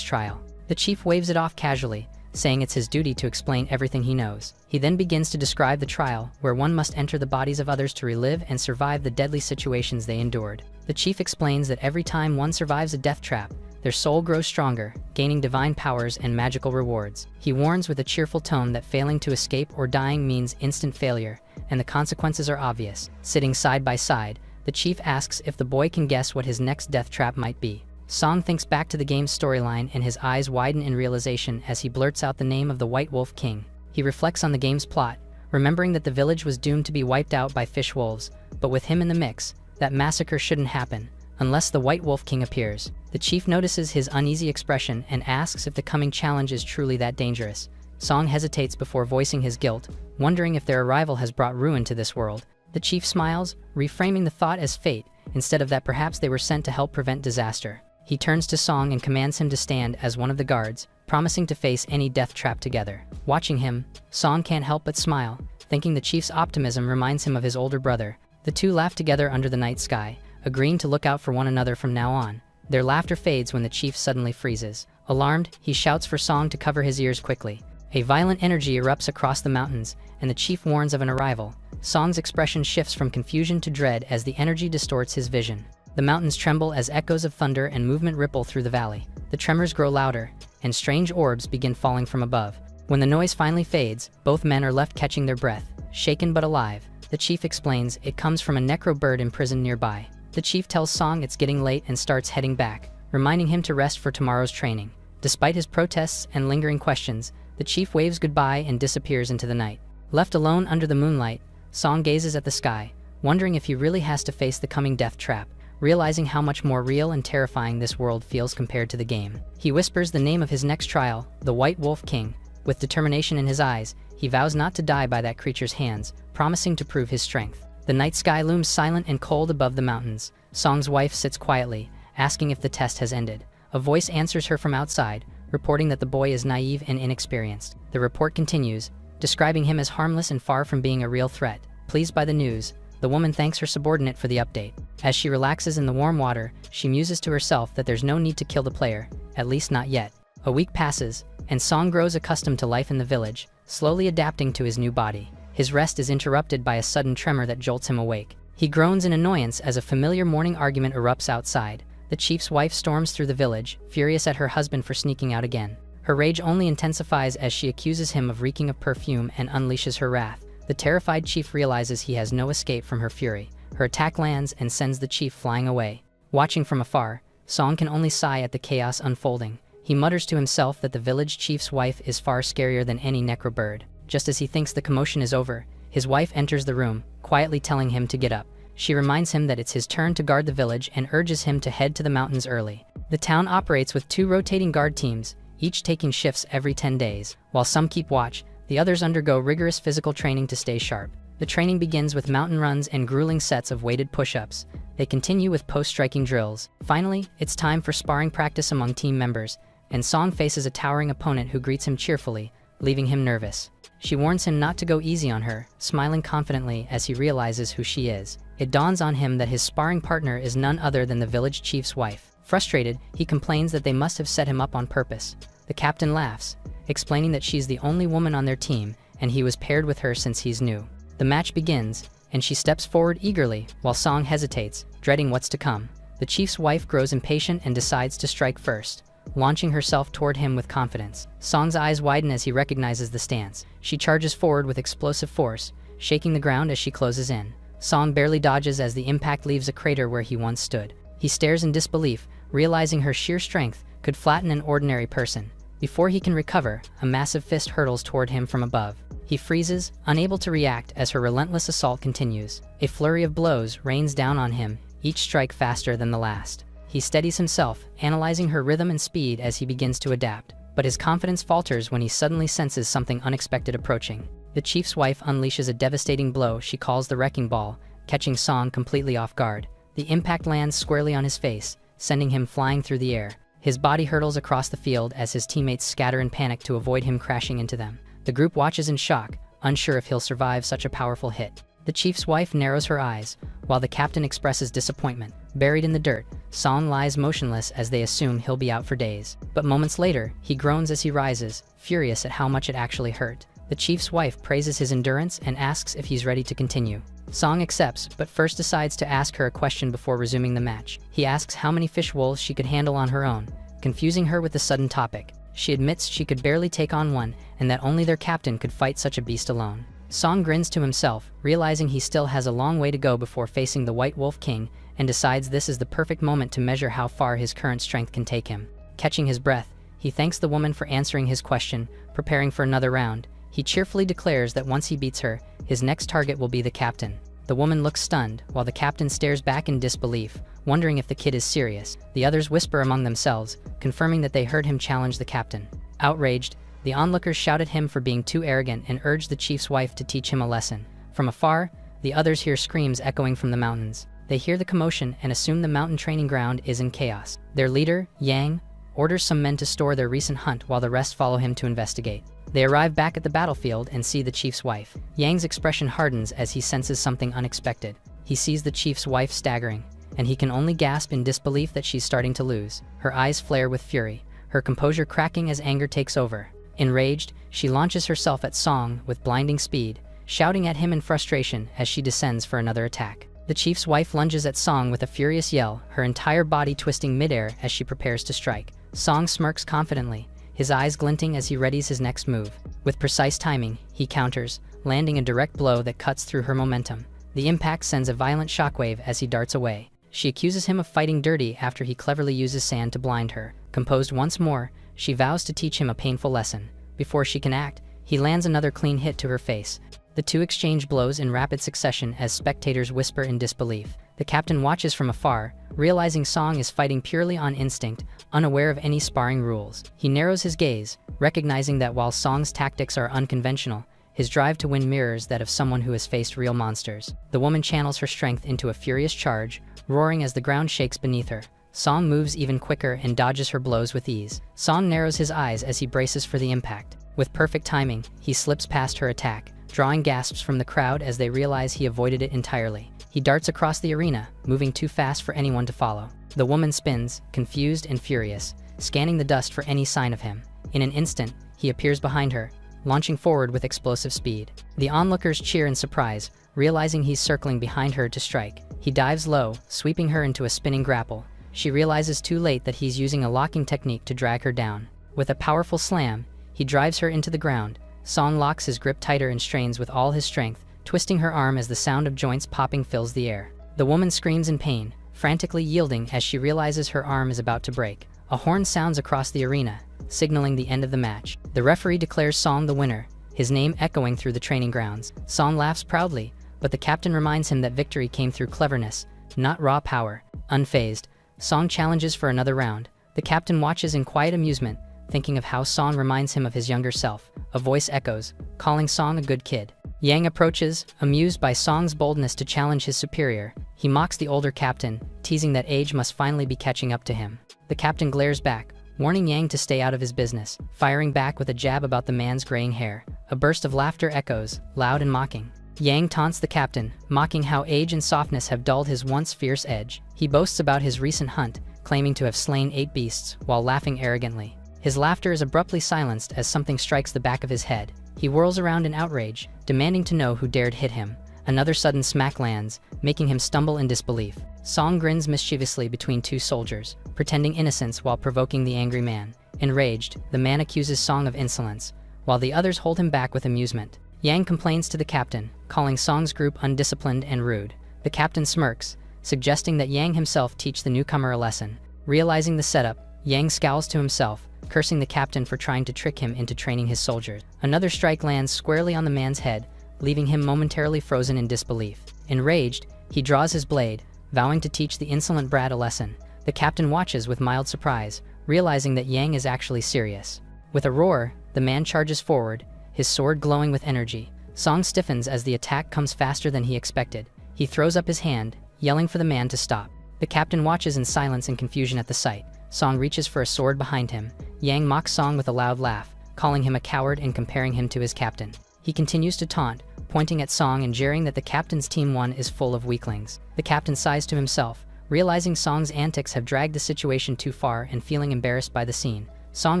trial. The chief waves it off casually, saying it's his duty to explain everything he knows. He then begins to describe the trial, where one must enter the bodies of others to relive and survive the deadly situations they endured. The chief explains that every time one survives a death trap, their soul grows stronger, gaining divine powers and magical rewards. He warns with a cheerful tone that failing to escape or dying means instant failure, and the consequences are obvious. Sitting side by side, the chief asks if the boy can guess what his next death trap might be. Song thinks back to the game's storyline and his eyes widen in realization as he blurts out the name of the White Wolf King. He reflects on the game's plot, remembering that the village was doomed to be wiped out by fish wolves, but with him in the mix, that massacre shouldn't happen, unless the White Wolf King appears. The chief notices his uneasy expression and asks if the coming challenge is truly that dangerous. Song hesitates before voicing his guilt, wondering if their arrival has brought ruin to this world. The chief smiles, reframing the thought as fate, instead of that perhaps they were sent to help prevent disaster. He turns to Song and commands him to stand as one of the guards, promising to face any death trap together. Watching him, Song can't help but smile, thinking the chief's optimism reminds him of his older brother. The two laugh together under the night sky, agreeing to look out for one another from now on. Their laughter fades when the chief suddenly freezes. Alarmed, he shouts for Song to cover his ears quickly. A violent energy erupts across the mountains, and the chief warns of an arrival. Song's expression shifts from confusion to dread as the energy distorts his vision. The mountains tremble as echoes of thunder and movement ripple through the valley. The tremors grow louder, and strange orbs begin falling from above. When the noise finally fades, both men are left catching their breath, shaken but alive. The chief explains it comes from a necro bird imprisoned nearby. The chief tells Song it's getting late and starts heading back, reminding him to rest for tomorrow's training. Despite his protests and lingering questions, the chief waves goodbye and disappears into the night. Left alone under the moonlight, Song gazes at the sky, wondering if he really has to face the coming death trap, realizing how much more real and terrifying this world feels compared to the game. He whispers the name of his next trial, the White Wolf King. With determination in his eyes, he vows not to die by that creature's hands, promising to prove his strength. The night sky looms silent and cold above the mountains. Song's wife sits quietly, asking if the test has ended. A voice answers her from outside, reporting that the boy is naive and inexperienced. The report continues, describing him as harmless and far from being a real threat. Pleased by the news, the woman thanks her subordinate for the update. As she relaxes in the warm water, she muses to herself that there's no need to kill the player, at least not yet. A week passes, and Song grows accustomed to life in the village, slowly adapting to his new body. His rest is interrupted by a sudden tremor that jolts him awake. He groans in annoyance as a familiar morning argument erupts outside. The chief's wife storms through the village, furious at her husband for sneaking out again. Her rage only intensifies as she accuses him of reeking of perfume and unleashes her wrath. The terrified chief realizes he has no escape from her fury. Her attack lands and sends the chief flying away. Watching from afar, Song can only sigh at the chaos unfolding. He mutters to himself that the village chief's wife is far scarier than any necro bird. Just as he thinks the commotion is over, his wife enters the room, quietly telling him to get up. She reminds him that it's his turn to guard the village and urges him to head to the mountains early. The town operates with 2 rotating guard teams, each taking shifts every 10 days. While some keep watch, the others undergo rigorous physical training to stay sharp. The training begins with mountain runs and grueling sets of weighted push-ups. They continue with post-striking drills. Finally, it's time for sparring practice among team members, and Song faces a towering opponent who greets him cheerfully, leaving him nervous. She warns him not to go easy on her, smiling confidently as he realizes who she is. It dawns on him that his sparring partner is none other than the village chief's wife. Frustrated, he complains that they must have set him up on purpose. The captain laughs, explaining that she's the only woman on their team, and he was paired with her since he's new. The match begins, and she steps forward eagerly, while Song hesitates, dreading what's to come. The chief's wife grows impatient and decides to strike first, launching herself toward him with confidence. Song's eyes widen as he recognizes the stance. She charges forward with explosive force, shaking the ground as she closes in. Song barely dodges as the impact leaves a crater where he once stood. He stares in disbelief, realizing her sheer strength could flatten an ordinary person. Before he can recover, a massive fist hurtles toward him from above. He freezes, unable to react as her relentless assault continues. A flurry of blows rains down on him, each strike faster than the last. He steadies himself, analyzing her rhythm and speed as he begins to adapt. But his confidence falters when he suddenly senses something unexpected approaching. The chief's wife unleashes a devastating blow she calls the wrecking ball, catching Song completely off guard. The impact lands squarely on his face, sending him flying through the air. His body hurtles across the field as his teammates scatter in panic to avoid him crashing into them. The group watches in shock, unsure if he'll survive such a powerful hit. The chief's wife narrows her eyes, while the captain expresses disappointment. Buried in the dirt, Song lies motionless as they assume he'll be out for days. But moments later, he groans as he rises, furious at how much it actually hurt. The chief's wife praises his endurance and asks if he's ready to continue. Song accepts, but first decides to ask her a question before resuming the match. He asks how many fish wolves she could handle on her own, confusing her with the sudden topic. She admits she could barely take on one, and that only their captain could fight such a beast alone. Song grins to himself, realizing he still has a long way to go before facing the White Wolf King, and decides this is the perfect moment to measure how far his current strength can take him. Catching his breath, he thanks the woman for answering his question, preparing for another round. He cheerfully declares that once he beats her, his next target will be the captain. The woman looks stunned, while the captain stares back in disbelief, wondering if the kid is serious. The others whisper among themselves, confirming that they heard him challenge the captain. Outraged, the onlookers shout at him for being too arrogant and urge the chief's wife to teach him a lesson. From afar, the others hear screams echoing from the mountains. They hear the commotion and assume the mountain training ground is in chaos. Their leader, Yang, orders some men to store their recent hunt while the rest follow him to investigate. They arrive back at the battlefield and see the chief's wife. Yang's expression hardens as he senses something unexpected. He sees the chief's wife staggering, and he can only gasp in disbelief that she's starting to lose. Her eyes flare with fury, her composure cracking as anger takes over. Enraged, she launches herself at Song with blinding speed, shouting at him in frustration as she descends for another attack. The chief's wife lunges at Song with a furious yell, her entire body twisting midair as she prepares to strike. Song smirks confidently, his eyes glinting as he readies his next move. With precise timing, he counters, landing a direct blow that cuts through her momentum. The impact sends a violent shockwave as he darts away. She accuses him of fighting dirty after he cleverly uses sand to blind her. Composed once more, she vows to teach him a painful lesson. Before she can act, he lands another clean hit to her face. The two exchange blows in rapid succession as spectators whisper in disbelief. The captain watches from afar, realizing Song is fighting purely on instinct, unaware of any sparring rules. He narrows his gaze, recognizing that while Song's tactics are unconventional, his drive to win mirrors that of someone who has faced real monsters. The woman channels her strength into a furious charge, roaring as the ground shakes beneath her. Song moves even quicker and dodges her blows with ease. Song narrows his eyes as he braces for the impact. With perfect timing, he slips past her attack, drawing gasps from the crowd as they realize he avoided it entirely. He darts across the arena, moving too fast for anyone to follow. The woman spins, confused and furious, scanning the dust for any sign of him. In an instant, he appears behind her, launching forward with explosive speed. The onlookers cheer in surprise, realizing he's circling behind her to strike. He dives low, sweeping her into a spinning grapple. She realizes too late that he's using a locking technique to drag her down. With a powerful slam, he drives her into the ground. Song locks his grip tighter and strains with all his strength, twisting her arm as the sound of joints popping fills the air. The woman screams in pain, frantically yielding as she realizes her arm is about to break. A horn sounds across the arena, signaling the end of the match. The referee declares Song the winner, his name echoing through the training grounds. Song laughs proudly, but the captain reminds him that victory came through cleverness, not raw power. Unfazed, Song challenges for another round. The captain watches in quiet amusement, thinking of how Song reminds him of his younger self. A voice echoes, calling Song a good kid. Yang approaches, amused by Song's boldness to challenge his superior. He mocks the older captain, teasing that age must finally be catching up to him. The captain glares back, warning Yang to stay out of his business, firing back with a jab about the man's graying hair. A burst of laughter echoes, loud and mocking. Yang taunts the captain, mocking how age and softness have dulled his once fierce edge. He boasts about his recent hunt, claiming to have slain 8 beasts, while laughing arrogantly. His laughter is abruptly silenced as something strikes the back of his head. He whirls around in outrage, demanding to know who dared hit him. Another sudden smack lands, making him stumble in disbelief. Song grins mischievously between two soldiers, pretending innocence while provoking the angry man. Enraged, the man accuses Song of insolence, while the others hold him back with amusement. Yang complains to the captain, calling Song's group undisciplined and rude. The captain smirks, suggesting that Yang himself teach the newcomer a lesson. Realizing the setup, Yang scowls to himself, cursing the captain for trying to trick him into training his soldiers. Another strike lands squarely on the man's head, leaving him momentarily frozen in disbelief. Enraged, he draws his blade, vowing to teach the insolent brat a lesson. The captain watches with mild surprise, realizing that Yang is actually serious. With a roar, the man charges forward, his sword glowing with energy. Song stiffens as the attack comes faster than he expected. He throws up his hand, yelling for the man to stop. The captain watches in silence and confusion at the sight, Song reaches for a sword behind him. Yang mocks Song with a loud laugh, calling him a coward and comparing him to his captain. He continues to taunt, pointing at Song and jeering that the captain's team 1 is full of weaklings. The captain sighs to himself, realizing Song's antics have dragged the situation too far and feeling embarrassed by the scene. Song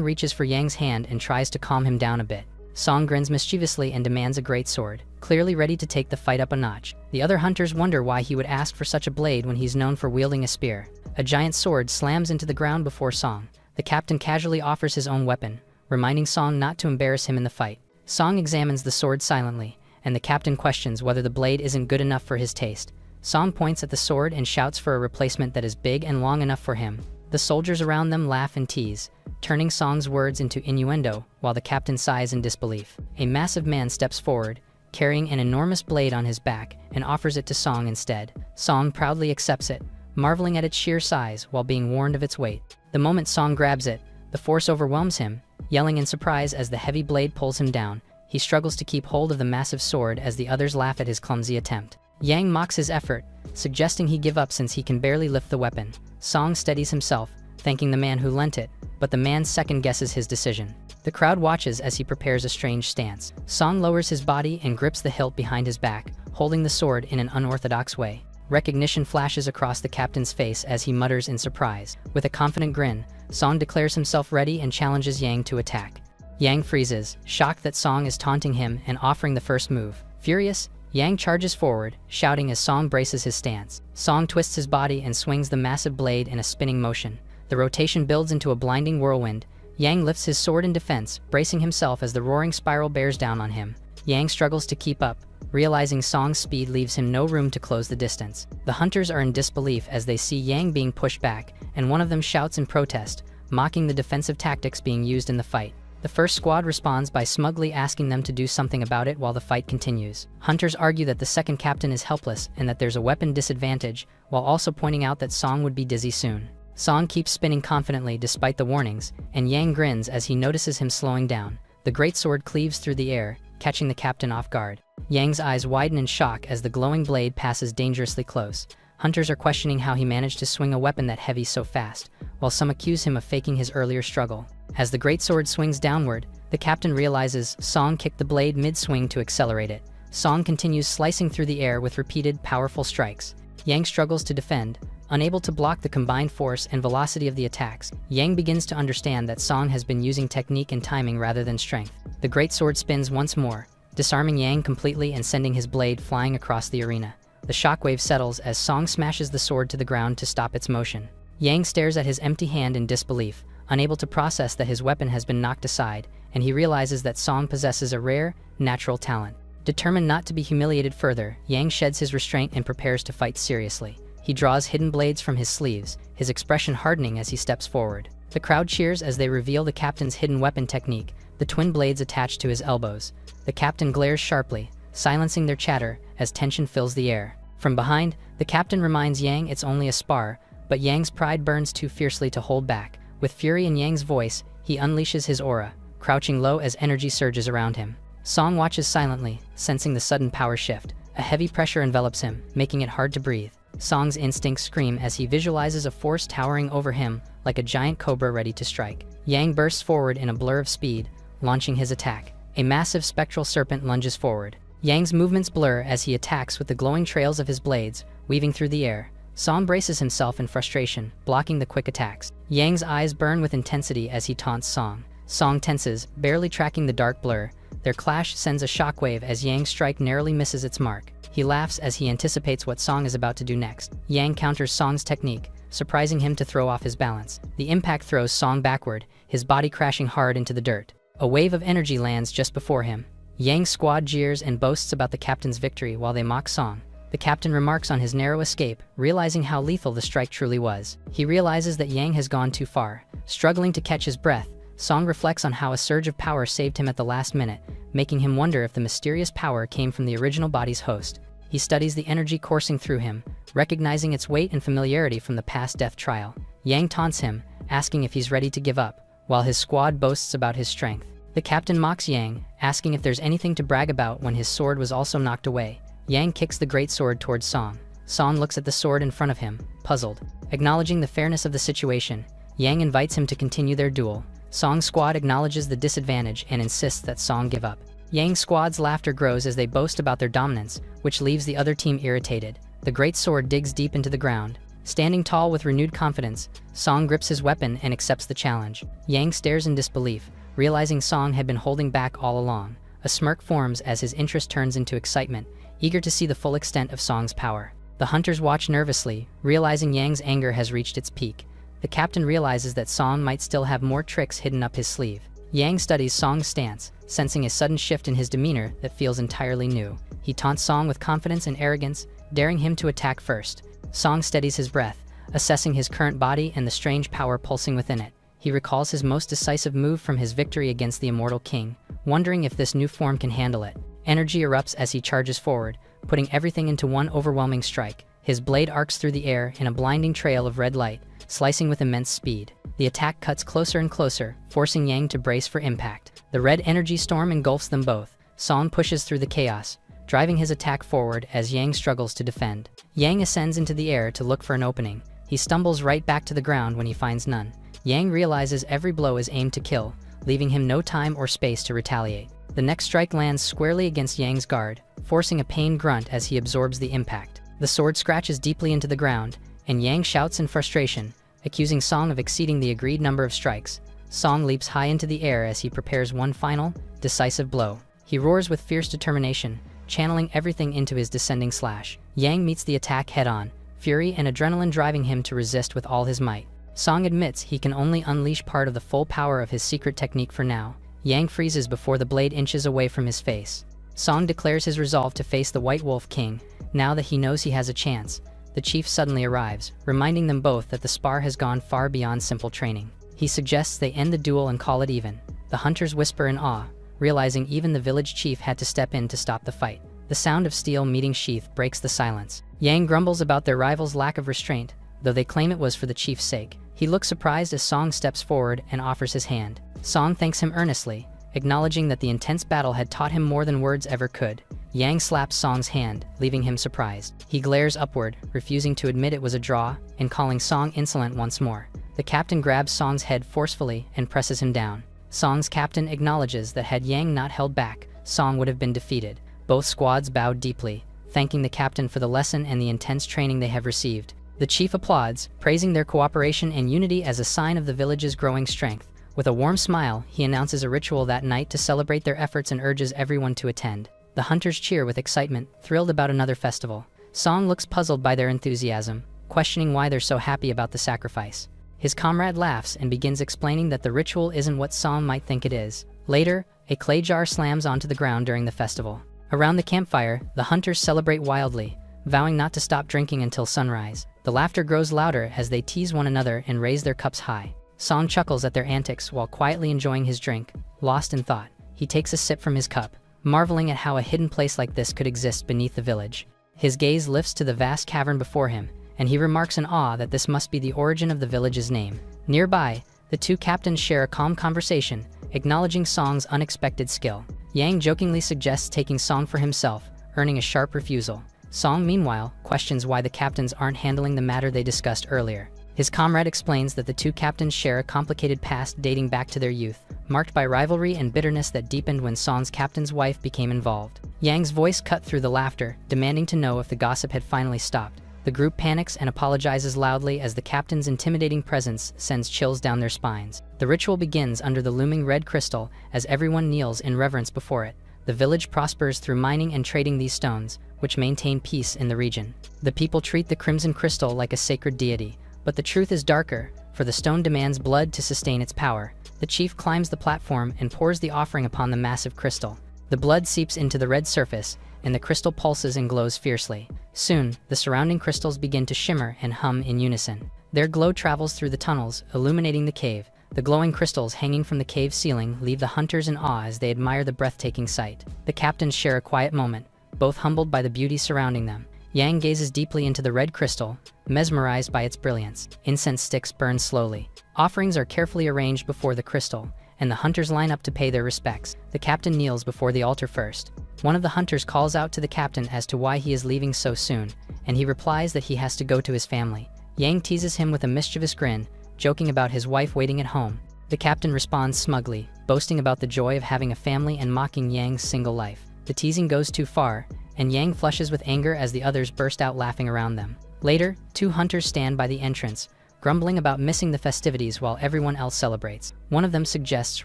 reaches for Yang's hand and tries to calm him down a bit. Song grins mischievously and demands a great sword, clearly ready to take the fight up a notch. The other hunters wonder why he would ask for such a blade when he's known for wielding a spear. A giant sword slams into the ground before Song. The captain casually offers his own weapon, reminding Song not to embarrass him in the fight. Song examines the sword silently, and the captain questions whether the blade isn't good enough for his taste. Song points at the sword and shouts for a replacement that is big and long enough for him. The soldiers around them laugh and tease, turning Song's words into innuendo, while the captain sighs in disbelief. A massive man steps forward, carrying an enormous blade on his back, and offers it to Song instead. Song proudly accepts it, marveling at its sheer size while being warned of its weight. The moment Song grabs it, the force overwhelms him, yelling in surprise as the heavy blade pulls him down. He struggles to keep hold of the massive sword as the others laugh at his clumsy attempt. Yang mocks his effort, suggesting he give up since he can barely lift the weapon. Song steadies himself, thanking the man who lent it, but the man second-guesses his decision. The crowd watches as he prepares a strange stance. Song lowers his body and grips the hilt behind his back, holding the sword in an unorthodox way. Recognition flashes across the captain's face as he mutters in surprise. With a confident grin, Song declares himself ready and challenges Yang to attack. Yang freezes, shocked that Song is taunting him and offering the first move. Furious, Yang charges forward, shouting as Song braces his stance. Song twists his body and swings the massive blade in a spinning motion. The rotation builds into a blinding whirlwind. Yang lifts his sword in defense, bracing himself as the roaring spiral bears down on him. Yang struggles to keep up, realizing Song's speed leaves him no room to close the distance. The hunters are in disbelief as they see Yang being pushed back, and one of them shouts in protest, mocking the defensive tactics being used in the fight. The first squad responds by smugly asking them to do something about it while the fight continues. Hunters argue that the second captain is helpless and that there's a weapon disadvantage, while also pointing out that Song would be dizzy soon. Song keeps spinning confidently despite the warnings, and Yang grins as he notices him slowing down. The great sword cleaves through the air, catching the captain off guard. Yang's eyes widen in shock as the glowing blade passes dangerously close. Hunters are questioning how he managed to swing a weapon that heavy so fast, while some accuse him of faking his earlier struggle. As the great sword swings downward, the captain realizes Song kicked the blade mid-swing to accelerate it. Song continues slicing through the air with repeated, powerful strikes. Yang struggles to defend, unable to block the combined force and velocity of the attacks. Yang begins to understand that Song has been using technique and timing rather than strength. The great sword spins once more, disarming Yang completely and sending his blade flying across the arena. The shockwave settles as Song smashes the sword to the ground to stop its motion. Yang stares at his empty hand in disbelief, unable to process that his weapon has been knocked aside, and he realizes that Song possesses a rare, natural talent. Determined not to be humiliated further, Yang sheds his restraint and prepares to fight seriously. He draws hidden blades from his sleeves, his expression hardening as he steps forward. The crowd cheers as they reveal the captain's hidden weapon technique, the twin blades attached to his elbows. The captain glares sharply, silencing their chatter as tension fills the air. From behind, the captain reminds Yang it's only a spar, but Yang's pride burns too fiercely to hold back. With fury in Yang's voice, he unleashes his aura, crouching low as energy surges around him. Song watches silently, sensing the sudden power shift. A heavy pressure envelops him, making it hard to breathe. Song's instincts scream as he visualizes a force towering over him, like a giant cobra ready to strike. Yang bursts forward in a blur of speed, launching his attack. A massive spectral serpent lunges forward. Yang's movements blur as he attacks with the glowing trails of his blades, weaving through the air. Song braces himself in frustration, blocking the quick attacks. Yang's eyes burn with intensity as he taunts Song. Song tenses, barely tracking the dark blur. Their clash sends a shockwave as Yang's strike narrowly misses its mark. He laughs as he anticipates what Song is about to do next. Yang counters Song's technique, surprising him to throw off his balance. The impact throws Song backward, his body crashing hard into the dirt. A wave of energy lands just before him. Yang's squad jeers and boasts about the captain's victory while they mock Song. The captain remarks on his narrow escape, realizing how lethal the strike truly was. He realizes that Yang has gone too far. Struggling to catch his breath, Song reflects on how a surge of power saved him at the last minute, making him wonder if the mysterious power came from the original body's host. He studies the energy coursing through him, recognizing its weight and familiarity from the past death trial. Yang taunts him, asking if he's ready to give up, while his squad boasts about his strength. The captain mocks Yang, asking if there's anything to brag about when his sword was also knocked away. Yang kicks the great sword towards Song. Song looks at the sword in front of him, puzzled. Acknowledging the fairness of the situation, Yang invites him to continue their duel. Song's squad acknowledges the disadvantage and insists that Song give up. Yang's squad's laughter grows as they boast about their dominance, which leaves the other team irritated. The great sword digs deep into the ground. Standing tall with renewed confidence, Song grips his weapon and accepts the challenge. Yang stares in disbelief, realizing Song had been holding back all along. A smirk forms as his interest turns into excitement, eager to see the full extent of Song's power. The hunters watch nervously, realizing Yang's anger has reached its peak. The captain realizes that Song might still have more tricks hidden up his sleeve. Yang studies Song's stance, sensing a sudden shift in his demeanor that feels entirely new. He taunts Song with confidence and arrogance, daring him to attack first. Song steadies his breath, assessing his current body and the strange power pulsing within it. He recalls his most decisive move from his victory against the immortal king, wondering if this new form can handle it. Energy erupts as he charges forward, putting everything into one overwhelming strike. His blade arcs through the air in a blinding trail of red light, slicing with immense speed. The attack cuts closer and closer, forcing Yang to brace for impact. The red energy storm engulfs them both. Song pushes through the chaos, driving his attack forward as Yang struggles to defend. Yang ascends into the air to look for an opening. He stumbles right back to the ground when he finds none. Yang realizes every blow is aimed to kill, leaving him no time or space to retaliate. The next strike lands squarely against Yang's guard, forcing a pained grunt as he absorbs the impact. The sword scratches deeply into the ground, and Yang shouts in frustration, accusing Song of exceeding the agreed number of strikes. Song leaps high into the air as he prepares one final, decisive blow. He roars with fierce determination, channeling everything into his descending slash. Yang meets the attack head-on, fury and adrenaline driving him to resist with all his might. Song admits he can only unleash part of the full power of his secret technique for now. Yang freezes before the blade inches away from his face. Song declares his resolve to face the White Wolf King, now that he knows he has a chance. The chief suddenly arrives, reminding them both that the spar has gone far beyond simple training. He suggests they end the duel and call it even. The hunters whisper in awe, realizing even the village chief had to step in to stop the fight. The sound of steel meeting sheath breaks the silence. Yang grumbles about their rival's lack of restraint, though they claim it was for the chief's sake. He looks surprised as Song steps forward and offers his hand. Song thanks him earnestly, acknowledging that the intense battle had taught him more than words ever could. Yang slaps Song's hand, leaving him surprised. He glares upward, refusing to admit it was a draw, and calling Song insolent once more. The captain grabs Song's head forcefully and presses him down. Song's captain acknowledges that had Yang not held back, Song would have been defeated. Both squads bowed deeply, thanking the captain for the lesson and the intense training they have received. The chief applauds, praising their cooperation and unity as a sign of the village's growing strength. With a warm smile, he announces a ritual that night to celebrate their efforts and urges everyone to attend. The hunters cheer with excitement, thrilled about another festival. Song looks puzzled by their enthusiasm, questioning why they're so happy about the sacrifice. His comrade laughs and begins explaining that the ritual isn't what Song might think it is. Later, a clay jar slams onto the ground during the festival. Around the campfire, the hunters celebrate wildly, vowing not to stop drinking until sunrise. The laughter grows louder as they tease one another and raise their cups high. Song chuckles at their antics while quietly enjoying his drink. Lost in thought, he takes a sip from his cup, marveling at how a hidden place like this could exist beneath the village. His gaze lifts to the vast cavern before him, and he remarks in awe that this must be the origin of the village's name. Nearby, the two captains share a calm conversation, acknowledging Song's unexpected skill. Yang jokingly suggests taking Song for himself, earning a sharp refusal. Song, meanwhile, questions why the captains aren't handling the matter they discussed earlier. His comrade explains that the two captains share a complicated past dating back to their youth, marked by rivalry and bitterness that deepened when Song's captain's wife became involved. Yang's voice cut through the laughter, demanding to know if the gossip had finally stopped. The group panics and apologizes loudly as the captain's intimidating presence sends chills down their spines. The ritual begins under the looming red crystal as everyone kneels in reverence before it. The village prospers through mining and trading these stones, which maintain peace in the region. The people treat the crimson crystal like a sacred deity, but the truth is darker, for the stone demands blood to sustain its power. The chief climbs the platform and pours the offering upon the massive crystal. The blood seeps into the red surface, and the crystal pulses and glows fiercely. Soon, the surrounding crystals begin to shimmer and hum in unison. Their glow travels through the tunnels, illuminating the cave. The glowing crystals hanging from the cave ceiling leave the hunters in awe as they admire the breathtaking sight. The captains share a quiet moment, both humbled by the beauty surrounding them. Yang gazes deeply into the red crystal, mesmerized by its brilliance. Incense sticks burn slowly. Offerings are carefully arranged before the crystal, and the hunters line up to pay their respects. The captain kneels before the altar first. One of the hunters calls out to the captain as to why he is leaving so soon, and he replies that he has to go to his family. Yang teases him with a mischievous grin, joking about his wife waiting at home. The captain responds smugly, boasting about the joy of having a family and mocking Yang's single life. The teasing goes too far, and Yang flushes with anger as the others burst out laughing around them. Later, 2 hunters stand by the entrance, grumbling about missing the festivities while everyone else celebrates. One of them suggests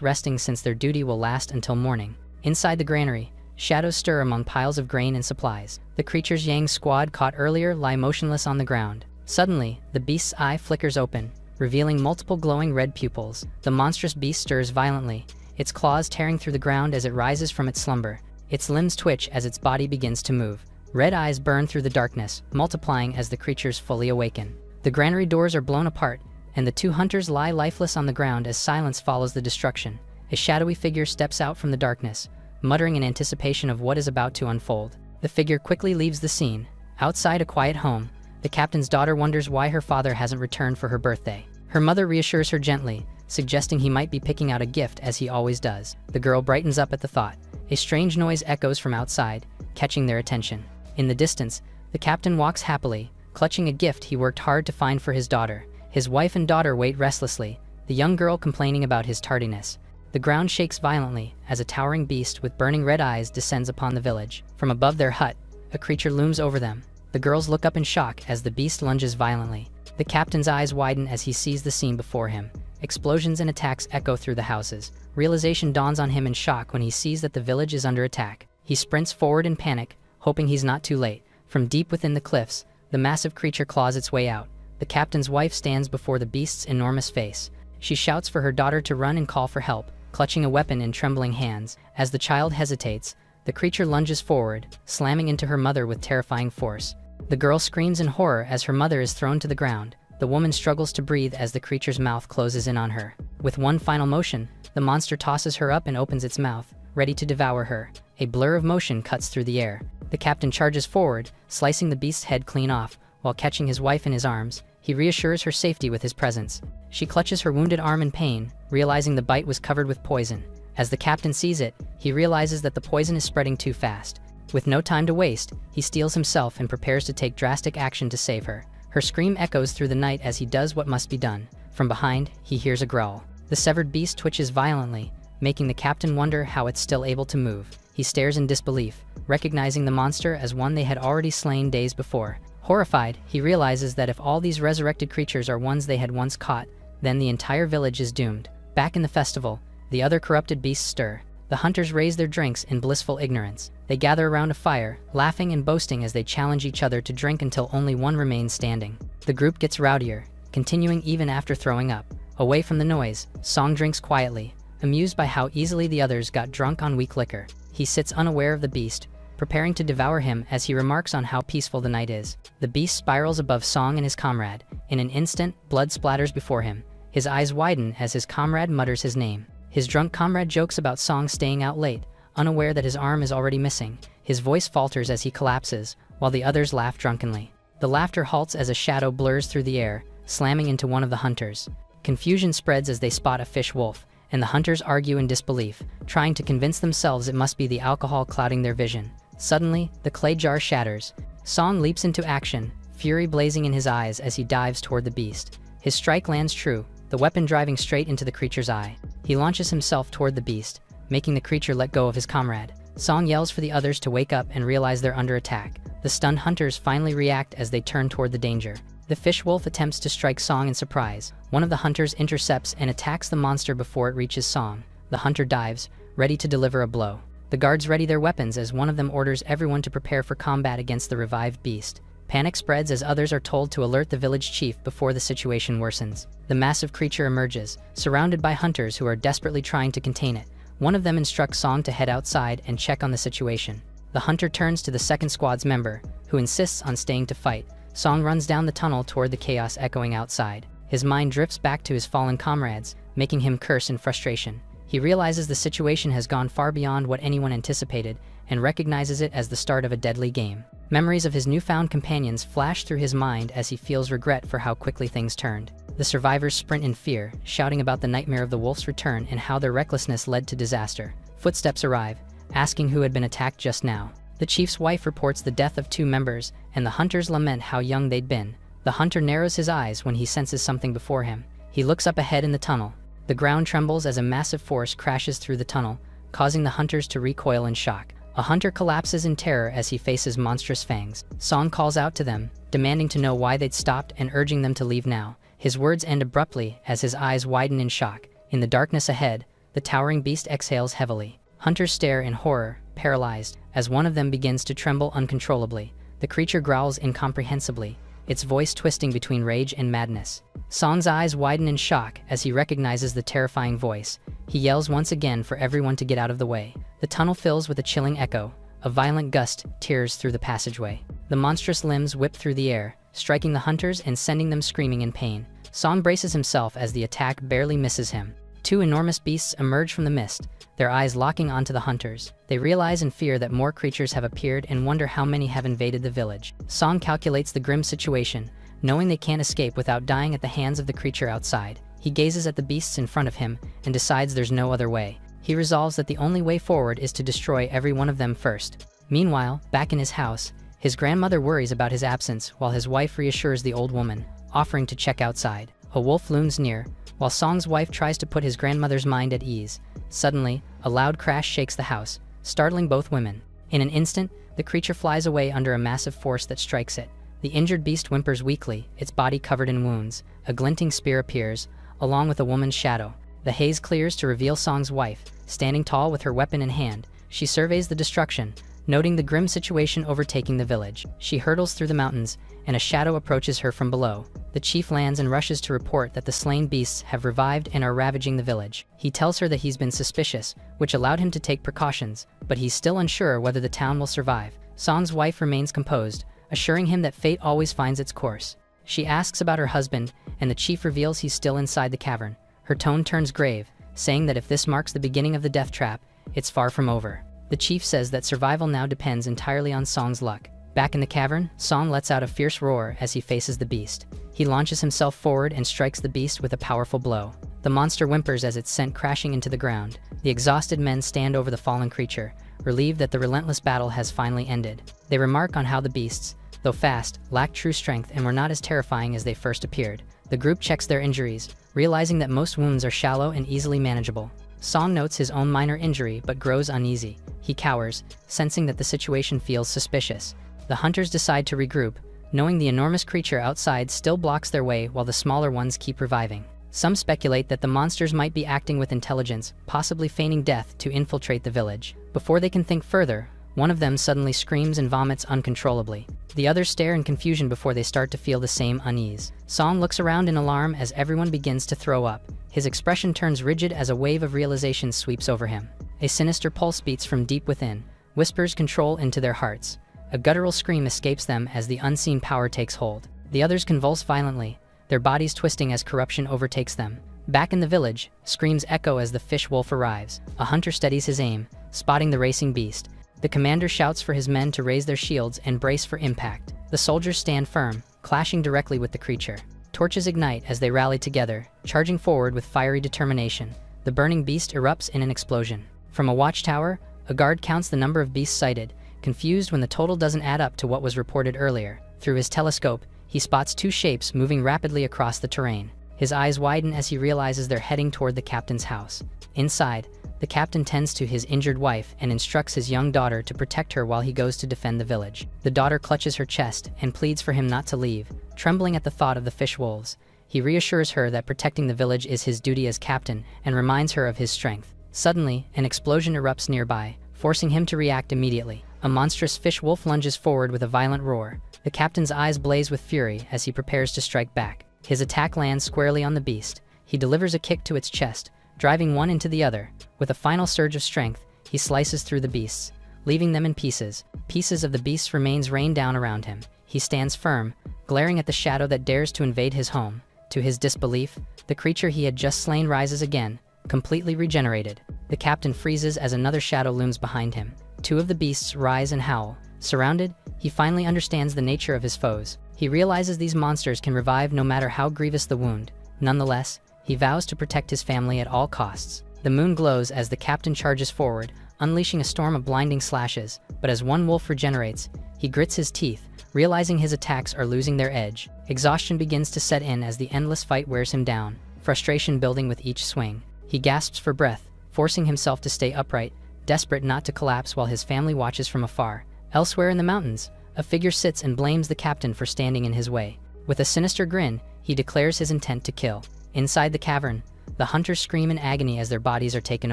resting since their duty will last until morning. Inside the granary, shadows stir among piles of grain and supplies. The creatures Yang's squad caught earlier lie motionless on the ground. Suddenly, the beast's eye flickers open, revealing multiple glowing red pupils. The monstrous beast stirs violently, its claws tearing through the ground as it rises from its slumber. Its limbs twitch as its body begins to move. Red eyes burn through the darkness, multiplying as the creatures fully awaken. The granary doors are blown apart, and the 2 hunters lie lifeless on the ground as silence follows the destruction. A shadowy figure steps out from the darkness, muttering in anticipation of what is about to unfold. The figure quickly leaves the scene. Outside a quiet home, the captain's daughter wonders why her father hasn't returned for her birthday. Her mother reassures her gently, suggesting he might be picking out a gift as he always does. The girl brightens up at the thought. A strange noise echoes from outside, catching their attention. In the distance, the captain walks happily, clutching a gift he worked hard to find for his daughter. His wife and daughter wait restlessly, the young girl complaining about his tardiness. The ground shakes violently as a towering beast with burning red eyes descends upon the village. From above their hut, a creature looms over them. The girls look up in shock as the beast lunges violently. The captain's eyes widen as he sees the scene before him. Explosions and attacks echo through the houses. Realization dawns on him in shock when he sees that the village is under attack. He sprints forward in panic, hoping he's not too late. From deep within the cliffs, the massive creature claws its way out. The captain's wife stands before the beast's enormous face. She shouts for her daughter to run and call for help, clutching a weapon in trembling hands. As the child hesitates, the creature lunges forward, slamming into her mother with terrifying force. The girl screams in horror as her mother is thrown to the ground. The woman struggles to breathe as the creature's mouth closes in on her. With one final motion, the monster tosses her up and opens its mouth, ready to devour her. A blur of motion cuts through the air. The captain charges forward, slicing the beast's head clean off. While catching his wife in his arms, he reassures her safety with his presence. She clutches her wounded arm in pain, realizing the bite was covered with poison. As the captain sees it, he realizes that the poison is spreading too fast. With no time to waste, he steels himself and prepares to take drastic action to save her. Her scream echoes through the night as he does what must be done. From behind, he hears a growl. The severed beast twitches violently, making the captain wonder how it's still able to move. He stares in disbelief, recognizing the monster as one they had already slain days before. Horrified, he realizes that if all these resurrected creatures are ones they had once caught, then the entire village is doomed. Back in the festival, the other corrupted beasts stir. The hunters raise their drinks in blissful ignorance. They gather around a fire, laughing and boasting as they challenge each other to drink until only one remains standing. The group gets rowdier, continuing even after throwing up. Away from the noise, Song drinks quietly, amused by how easily the others got drunk on weak liquor. He sits unaware of the beast, preparing to devour him as he remarks on how peaceful the night is. The beast spirals above Song and his comrade. In an instant, blood splatters before him. His eyes widen as his comrade mutters his name. His drunk comrade jokes about Song staying out late, unaware that his arm is already missing. His voice falters as he collapses, while the others laugh drunkenly. The laughter halts as a shadow blurs through the air, slamming into one of the hunters. Confusion spreads as they spot a fish wolf, and the hunters argue in disbelief, trying to convince themselves it must be the alcohol clouding their vision. Suddenly, the clay jar shatters. Song leaps into action, fury blazing in his eyes as he dives toward the beast. His strike lands true, the weapon driving straight into the creature's eye. He launches himself toward the beast, making the creature let go of his comrade. Song yells for the others to wake up and realize they're under attack. The stunned hunters finally react as they turn toward the danger. The fish wolf attempts to strike Song in surprise. One of the hunters intercepts and attacks the monster before it reaches Song. The hunter dives, ready to deliver a blow. The guards ready their weapons as one of them orders everyone to prepare for combat against the revived beast. Panic spreads as others are told to alert the village chief before the situation worsens. The massive creature emerges, surrounded by hunters who are desperately trying to contain it. One of them instructs Song to head outside and check on the situation. The hunter turns to the second squad's member, who insists on staying to fight. Song runs down the tunnel toward the chaos echoing outside. His mind drifts back to his fallen comrades, making him curse in frustration. He realizes the situation has gone far beyond what anyone anticipated, and recognizes it as the start of a deadly game. Memories of his newfound companions flash through his mind as he feels regret for how quickly things turned. The survivors sprint in fear, shouting about the nightmare of the wolf's return and how their recklessness led to disaster. Footsteps arrive, asking who had been attacked just now. The chief's wife reports the death of 2 members, and the hunters lament how young they'd been. The hunter narrows his eyes when he senses something before him. He looks up ahead in the tunnel. The ground trembles as a massive force crashes through the tunnel, causing the hunters to recoil in shock. A hunter collapses in terror as he faces monstrous fangs. Song calls out to them, demanding to know why they'd stopped and urging them to leave now. His words end abruptly as his eyes widen in shock. In the darkness ahead, the towering beast exhales heavily. Hunters stare in horror, paralyzed, as one of them begins to tremble uncontrollably. The creature growls incomprehensibly, its voice twisting between rage and madness. Song's eyes widen in shock as he recognizes the terrifying voice. He yells once again for everyone to get out of the way. The tunnel fills with a chilling echo. A violent gust tears through the passageway. The monstrous limbs whip through the air, striking the hunters and sending them screaming in pain. Song braces himself as the attack barely misses him. Two enormous beasts emerge from the mist, their eyes locking onto the hunters. They realize in fear that more creatures have appeared and wonder how many have invaded the village. Song calculates the grim situation, knowing they can't escape without dying at the hands of the creature outside. He gazes at the beasts in front of him and decides there's no other way. He resolves that the only way forward is to destroy every one of them first. Meanwhile, back in his house, his grandmother worries about his absence while his wife reassures the old woman, offering to check outside. A wolf looms near, while Song's wife tries to put his grandmother's mind at ease. Suddenly, a loud crash shakes the house, startling both women. In an instant, the creature flies away under a massive force that strikes it. The injured beast whimpers weakly, its body covered in wounds. A glinting spear appears, along with a woman's shadow. The haze clears to reveal Song's wife, standing tall with her weapon in hand. She surveys the destruction, noting the grim situation overtaking the village. She hurtles through the mountains, and a shadow approaches her from below. The chief lands and rushes to report that the slain beasts have revived and are ravaging the village. He tells her that he's been suspicious, which allowed him to take precautions, but he's still unsure whether the town will survive. Song's wife remains composed, assuring him that fate always finds its course. She asks about her husband, and the chief reveals he's still inside the cavern. Her tone turns grave, saying that if this marks the beginning of the death trap, it's far from over. The chief says that survival now depends entirely on Song's luck. Back in the cavern, Song lets out a fierce roar as he faces the beast. He launches himself forward and strikes the beast with a powerful blow. The monster whimpers as it's sent crashing into the ground. The exhausted men stand over the fallen creature, relieved that the relentless battle has finally ended. They remark on how the beasts, though fast, lacked true strength and were not as terrifying as they first appeared. The group checks their injuries, realizing that most wounds are shallow and easily manageable. Song notes his own minor injury but grows uneasy. He cowers, sensing that the situation feels suspicious. The hunters decide to regroup, knowing the enormous creature outside still blocks their way while the smaller ones keep reviving. Some speculate that the monsters might be acting with intelligence, possibly feigning death to infiltrate the village. Before they can think further, one of them suddenly screams and vomits uncontrollably. The others stare in confusion before they start to feel the same unease. Song looks around in alarm as everyone begins to throw up. His expression turns rigid as a wave of realization sweeps over him. A sinister pulse beats from deep within, whispers control into their hearts. A guttural scream escapes them as the unseen power takes hold. The others convulse violently, their bodies twisting as corruption overtakes them. Back in the village, screams echo as the fish wolf arrives. A hunter steadies his aim, spotting the racing beast. The commander shouts for his men to raise their shields and brace for impact. The soldiers stand firm, clashing directly with the creature. Torches ignite as they rally together, charging forward with fiery determination. The burning beast erupts in an explosion. From a watchtower, a guard counts the number of beasts sighted, confused when the total doesn't add up to what was reported earlier. Through his telescope, he spots two shapes moving rapidly across the terrain. His eyes widen as he realizes they're heading toward the captain's house. Inside, the captain tends to his injured wife and instructs his young daughter to protect her while he goes to defend the village. The daughter clutches her chest and pleads for him not to leave, trembling at the thought of the fish wolves. He reassures her that protecting the village is his duty as captain and reminds her of his strength. Suddenly, an explosion erupts nearby, forcing him to react immediately. A monstrous fish wolf lunges forward with a violent roar. The captain's eyes blaze with fury as he prepares to strike back. His attack lands squarely on the beast. He delivers a kick to its chest, driving one into the other. With a final surge of strength, he slices through the beasts, leaving them in pieces. Pieces of the beast's remains rain down around him. He stands firm, glaring at the shadow that dares to invade his home. To his disbelief, the creature he had just slain rises again, completely regenerated. The captain freezes as another shadow looms behind him. Two of the beasts rise and howl. Surrounded, he finally understands the nature of his foes. He realizes these monsters can revive no matter how grievous the wound. Nonetheless, he vows to protect his family at all costs. The moon glows as the captain charges forward, unleashing a storm of blinding slashes, but as one wolf regenerates, he grits his teeth, realizing his attacks are losing their edge. Exhaustion begins to set in as the endless fight wears him down. frustration building with each swing. He gasps for breath, forcing himself to stay upright, desperate not to collapse while his family watches from afar. Elsewhere in the mountains, a figure sits and blames the captain for standing in his way. With a sinister grin, he declares his intent to kill. Inside the cavern, the hunters scream in agony as their bodies are taken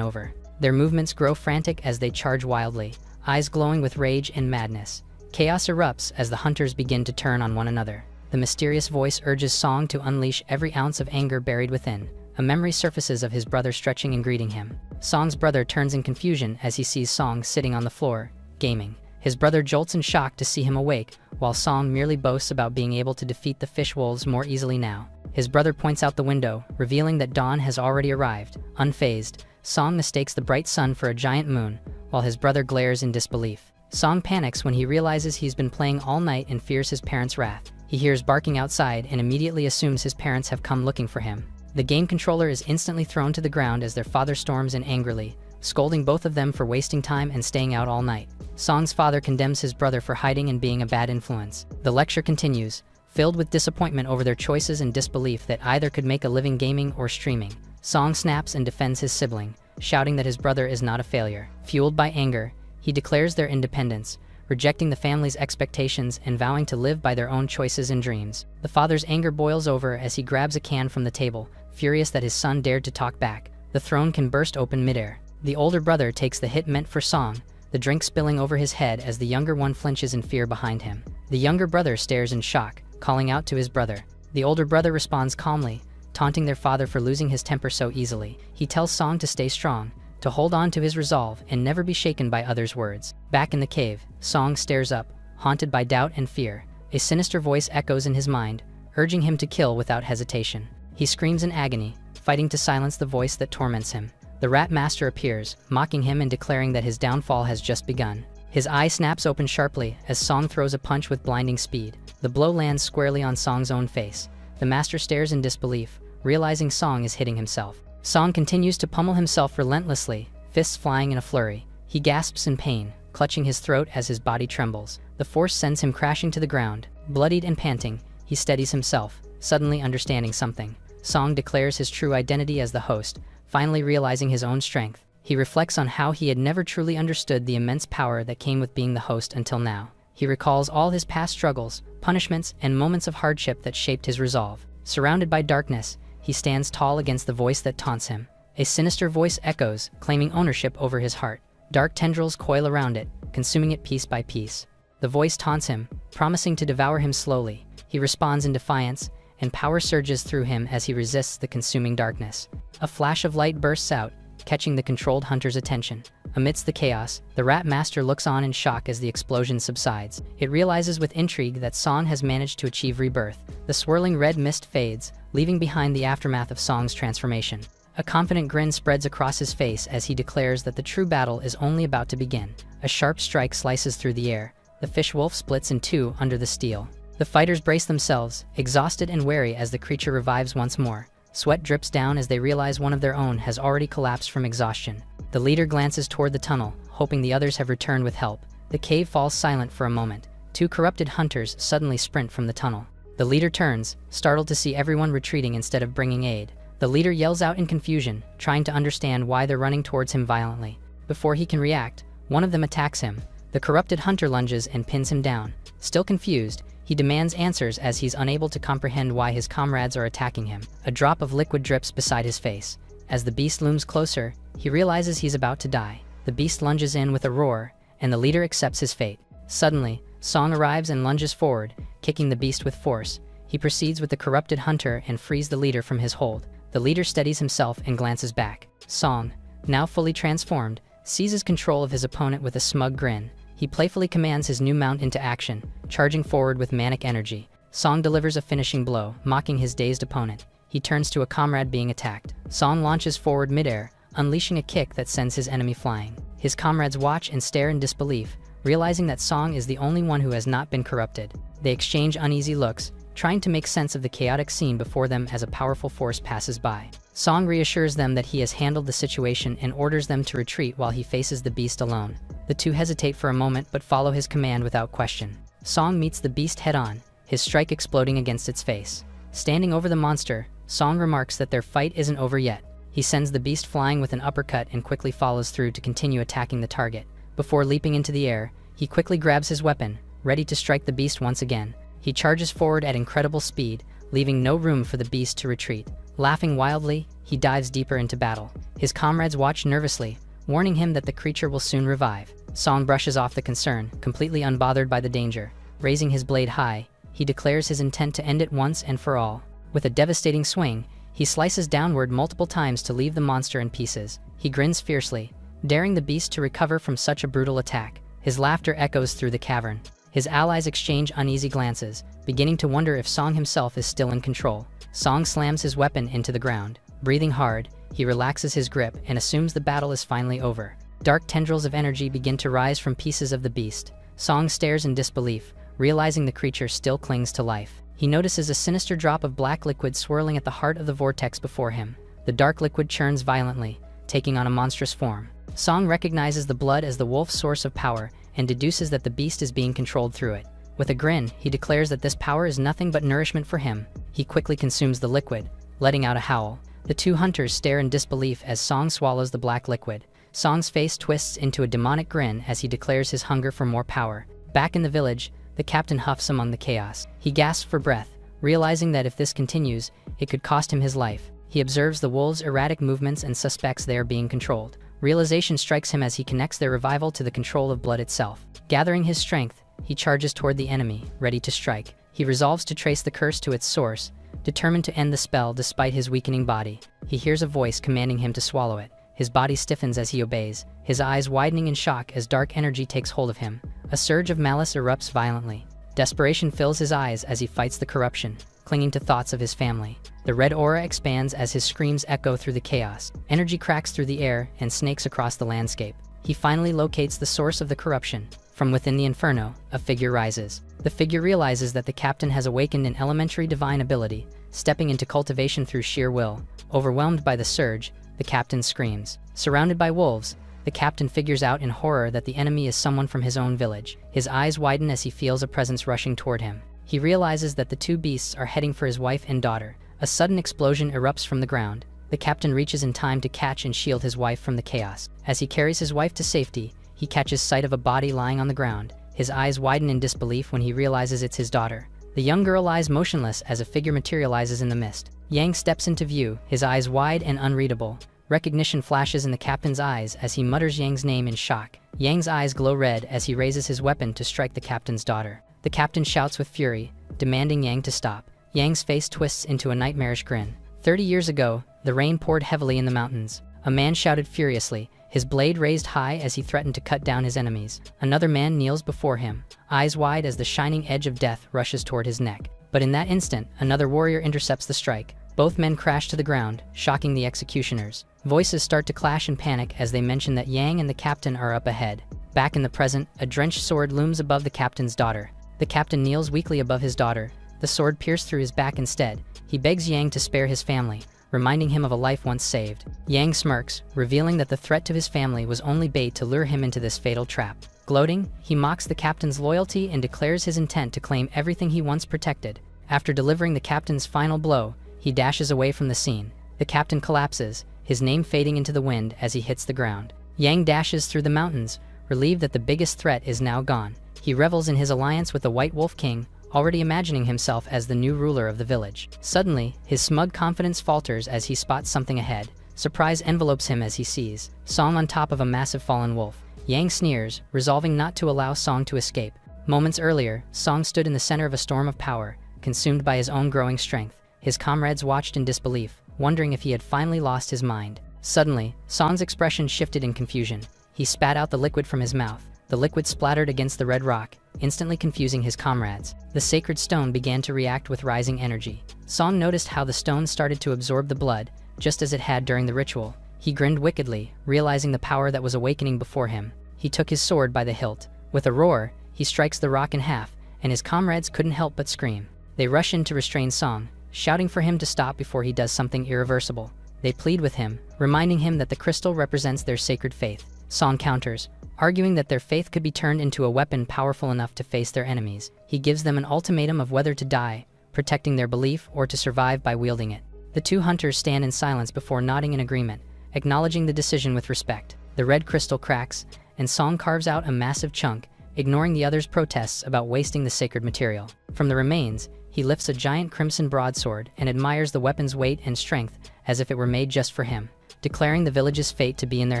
over. Their movements grow frantic as they charge wildly, eyes glowing with rage and madness. Chaos erupts as the hunters begin to turn on one another. The mysterious voice urges Song to unleash every ounce of anger buried within. A memory surfaces of his brother stretching and greeting him. Song's brother turns in confusion as he sees Song sitting on the floor, gaming. His brother jolts in shock to see him awake, while Song merely boasts about being able to defeat the fish wolves more easily now. His brother points out the window, revealing that dawn has already arrived. Unfazed, Song mistakes the bright sun for a giant moon, while his brother glares in disbelief. Song panics when he realizes he's been playing all night and fears his parents' wrath. He hears barking outside and immediately assumes his parents have come looking for him. The game controller is instantly thrown to the ground as their father storms in angrily, scolding both of them for wasting time and staying out all night. Song's father condemns his brother for hiding and being a bad influence. The lecture continues, filled with disappointment over their choices and disbelief that either could make a living gaming or streaming. Song snaps and defends his sibling, shouting that his brother is not a failure. Fueled by anger, he declares their independence, rejecting the family's expectations and vowing to live by their own choices and dreams. The father's anger boils over as he grabs a can from the table, furious that his son dared to talk back. The throne can burst open midair. The older brother takes the hit meant for Song, the drink spilling over his head as the younger one flinches in fear behind him. The younger brother stares in shock, calling out to his brother. The older brother responds calmly, taunting their father for losing his temper so easily. He tells Song to stay strong, to hold on to his resolve and never be shaken by others' words. Back in the cave, Song stares up, haunted by doubt and fear. A sinister voice echoes in his mind, urging him to kill without hesitation. He screams in agony, fighting to silence the voice that torments him. The Rat Master appears, mocking him and declaring that his downfall has just begun. His eye snaps open sharply as Song throws a punch with blinding speed. The blow lands squarely on Song's own face. The master stares in disbelief, realizing Song is hitting himself. Song continues to pummel himself relentlessly, fists flying in a flurry. He gasps in pain, clutching his throat as his body trembles. The force sends him crashing to the ground. Bloodied and panting, he steadies himself, suddenly understanding something. Song declares his true identity as the host, finally realizing his own strength. He reflects on how he had never truly understood the immense power that came with being the host until now. He recalls all his past struggles, punishments, and moments of hardship that shaped his resolve. Surrounded by darkness, he stands tall against the voice that taunts him. A sinister voice echoes, claiming ownership over his heart. Dark tendrils coil around it, consuming it piece by piece. The voice taunts him, promising to devour him slowly. He responds in defiance, and power surges through him as he resists the consuming darkness. A flash of light bursts out, catching the controlled hunter's attention. Amidst the chaos, the Rat Master looks on in shock as the explosion subsides. It realizes with intrigue that Song has managed to achieve rebirth. The swirling red mist fades, leaving behind the aftermath of Song's transformation. A confident grin spreads across his face as he declares that the true battle is only about to begin. A sharp strike slices through the air. The fish wolf splits in two under the steel. The fighters brace themselves, exhausted and wary as the creature revives once more. Sweat drips down as they realize one of their own has already collapsed from exhaustion. The leader glances toward the tunnel, hoping the others have returned with help. The cave falls silent for a moment. Two corrupted hunters suddenly sprint from the tunnel. The leader turns, startled to see everyone retreating instead of bringing aid. The leader yells out in confusion, trying to understand why they're running towards him violently. Before he can react, one of them attacks him. The corrupted hunter lunges and pins him down. Still confused, he demands answers as he's unable to comprehend why his comrades are attacking him. A drop of liquid drips beside his face. As the beast looms closer, he realizes he's about to die. The beast lunges in with a roar, and the leader accepts his fate. Suddenly, Song arrives and lunges forward, kicking the beast with force. He proceeds with the corrupted hunter and frees the leader from his hold. The leader steadies himself and glances back. Song, now fully transformed, seizes control of his opponent with a smug grin. He playfully commands his new mount into action, charging forward with manic energy. Song delivers a finishing blow, mocking his dazed opponent. He turns to a comrade being attacked. Song launches forward midair, unleashing a kick that sends his enemy flying. His comrades watch and stare in disbelief, realizing that Song is the only one who has not been corrupted. They exchange uneasy looks, trying to make sense of the chaotic scene before them as a powerful force passes by. Song reassures them that he has handled the situation and orders them to retreat while he faces the beast alone. The two hesitate for a moment but follow his command without question. Song meets the beast head-on, his strike exploding against its face. Standing over the monster, Song remarks that their fight isn't over yet. He sends the beast flying with an uppercut and quickly follows through to continue attacking the target. Before leaping into the air, he quickly grabs his weapon, ready to strike the beast once again. He charges forward at incredible speed, leaving no room for the beast to retreat. Laughing wildly, he dives deeper into battle. His comrades watch nervously, warning him that the creature will soon revive. Song brushes off the concern, completely unbothered by the danger. Raising his blade high, he declares his intent to end it once and for all. With a devastating swing, he slices downward multiple times to leave the monster in pieces. He grins fiercely, daring the beast to recover from such a brutal attack. His laughter echoes through the cavern. His allies exchange uneasy glances, beginning to wonder if Song himself is still in control. Song slams his weapon into the ground. Breathing hard, he relaxes his grip and assumes the battle is finally over. Dark tendrils of energy begin to rise from pieces of the beast. Song stares in disbelief, realizing the creature still clings to life. He notices a sinister drop of black liquid swirling at the heart of the vortex before him. The dark liquid churns violently, taking on a monstrous form. Song recognizes the blood as the wolf's source of power and deduces that the beast is being controlled through it. With a grin, he declares that this power is nothing but nourishment for him. He quickly consumes the liquid, letting out a howl. The two hunters stare in disbelief as Song swallows the black liquid. Song's face twists into a demonic grin as he declares his hunger for more power. Back in the village, the captain huffs among the chaos. He gasps for breath, realizing that if this continues, it could cost him his life. He observes the wolves' erratic movements and suspects they are being controlled. Realization strikes him as he connects their revival to the control of blood itself. Gathering his strength, he charges toward the enemy, ready to strike. He resolves to trace the curse to its source, determined to end the spell despite his weakening body. He hears a voice commanding him to swallow it. His body stiffens as he obeys, his eyes widening in shock as dark energy takes hold of him. A surge of malice erupts violently. Desperation fills his eyes as he fights the corruption, clinging to thoughts of his family. The red aura expands as his screams echo through the chaos. Energy cracks through the air and snakes across the landscape. He finally locates the source of the corruption. From within the inferno, a figure rises. The figure realizes that the captain has awakened an elementary divine ability, stepping into cultivation through sheer will. Overwhelmed by the surge, the captain screams. Surrounded by wolves, the captain figures out in horror that the enemy is someone from his own village. His eyes widen as he feels a presence rushing toward him. He realizes that the two beasts are heading for his wife and daughter. A sudden explosion erupts from the ground. The captain reaches in time to catch and shield his wife from the chaos. As he carries his wife to safety, he catches sight of a body lying on the ground. His eyes widen in disbelief when he realizes it's his daughter. The young girl lies motionless as a figure materializes in the mist. Yang steps into view, his eyes wide and unreadable. Recognition flashes in the captain's eyes as he mutters Yang's name in shock. Yang's eyes glow red as he raises his weapon to strike the captain's daughter. The captain shouts with fury, demanding Yang to stop. Yang's face twists into a nightmarish grin. 30 years ago, the rain poured heavily in the mountains. A man shouted furiously, his blade raised high as he threatened to cut down his enemies. Another man kneels before him, eyes wide as the shining edge of death rushes toward his neck. But in that instant, another warrior intercepts the strike. Both men crash to the ground, shocking the executioners. Voices start to clash in panic as they mention that Yang and the captain are up ahead. Back in the present, a drenched sword looms above the captain's daughter. The captain kneels weakly above his daughter. The sword pierced through his back instead. He begs Yang to spare his family, reminding him of a life once saved. Yang smirks, revealing that the threat to his family was only bait to lure him into this fatal trap. Gloating, he mocks the captain's loyalty and declares his intent to claim everything he once protected. After delivering the captain's final blow, he dashes away from the scene. The captain collapses, his name fading into the wind as he hits the ground. Yang dashes through the mountains, relieved that the biggest threat is now gone. He revels in his alliance with the White Wolf King, already imagining himself as the new ruler of the village. Suddenly, his smug confidence falters as he spots something ahead. Surprise envelopes him as he sees Song on top of a massive fallen wolf. Yang sneers, resolving not to allow Song to escape. Moments earlier, Song stood in the center of a storm of power, consumed by his own growing strength. His comrades watched in disbelief, wondering if he had finally lost his mind. Suddenly, Song's expression shifted in confusion. He spat out the liquid from his mouth. The liquid splattered against the red rock, instantly confusing his comrades. The sacred stone began to react with rising energy. Song noticed how the stone started to absorb the blood, just as it had during the ritual. He grinned wickedly, realizing the power that was awakening before him. He took his sword by the hilt. With a roar, he strikes the rock in half, and his comrades couldn't help but scream. They rush in to restrain Song, shouting for him to stop before he does something irreversible. They plead with him, reminding him that the crystal represents their sacred faith. Song counters, arguing that their faith could be turned into a weapon powerful enough to face their enemies. He gives them an ultimatum of whether to die, protecting their belief, or to survive by wielding it. The two hunters stand in silence before nodding in agreement, acknowledging the decision with respect. The red crystal cracks, and Song carves out a massive chunk, ignoring the others' protests about wasting the sacred material. From the remains, he lifts a giant crimson broadsword and admires the weapon's weight and strength as if it were made just for him. Declaring the village's fate to be in their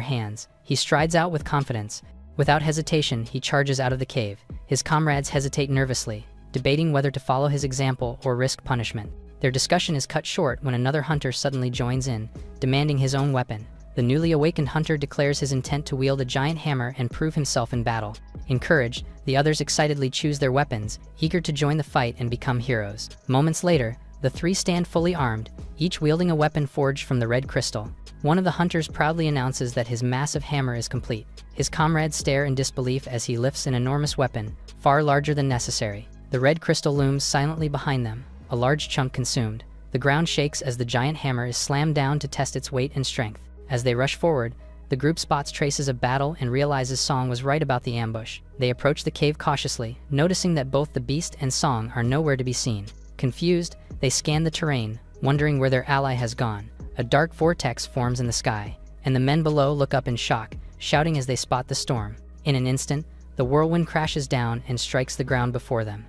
hands, he strides out with confidence. Without hesitation, he charges out of the cave. His comrades hesitate nervously, debating whether to follow his example or risk punishment. Their discussion is cut short when another hunter suddenly joins in, demanding his own weapon. The newly awakened hunter declares his intent to wield a giant hammer and prove himself in battle. Encouraged, the others excitedly choose their weapons, eager to join the fight and become heroes. Moments later, the three stand fully armed, each wielding a weapon forged from the red crystal. One of the hunters proudly announces that his massive hammer is complete. His comrades stare in disbelief as he lifts an enormous weapon, far larger than necessary. The red crystal looms silently behind them, a large chunk consumed. The ground shakes as the giant hammer is slammed down to test its weight and strength. As they rush forward, the group spots traces of battle and realizes Song was right about the ambush. They approach the cave cautiously, noticing that both the beast and Song are nowhere to be seen. Confused, they scan the terrain, wondering where their ally has gone. A dark vortex forms in the sky, and the men below look up in shock, shouting as they spot the storm. In an instant, the whirlwind crashes down and strikes the ground before them.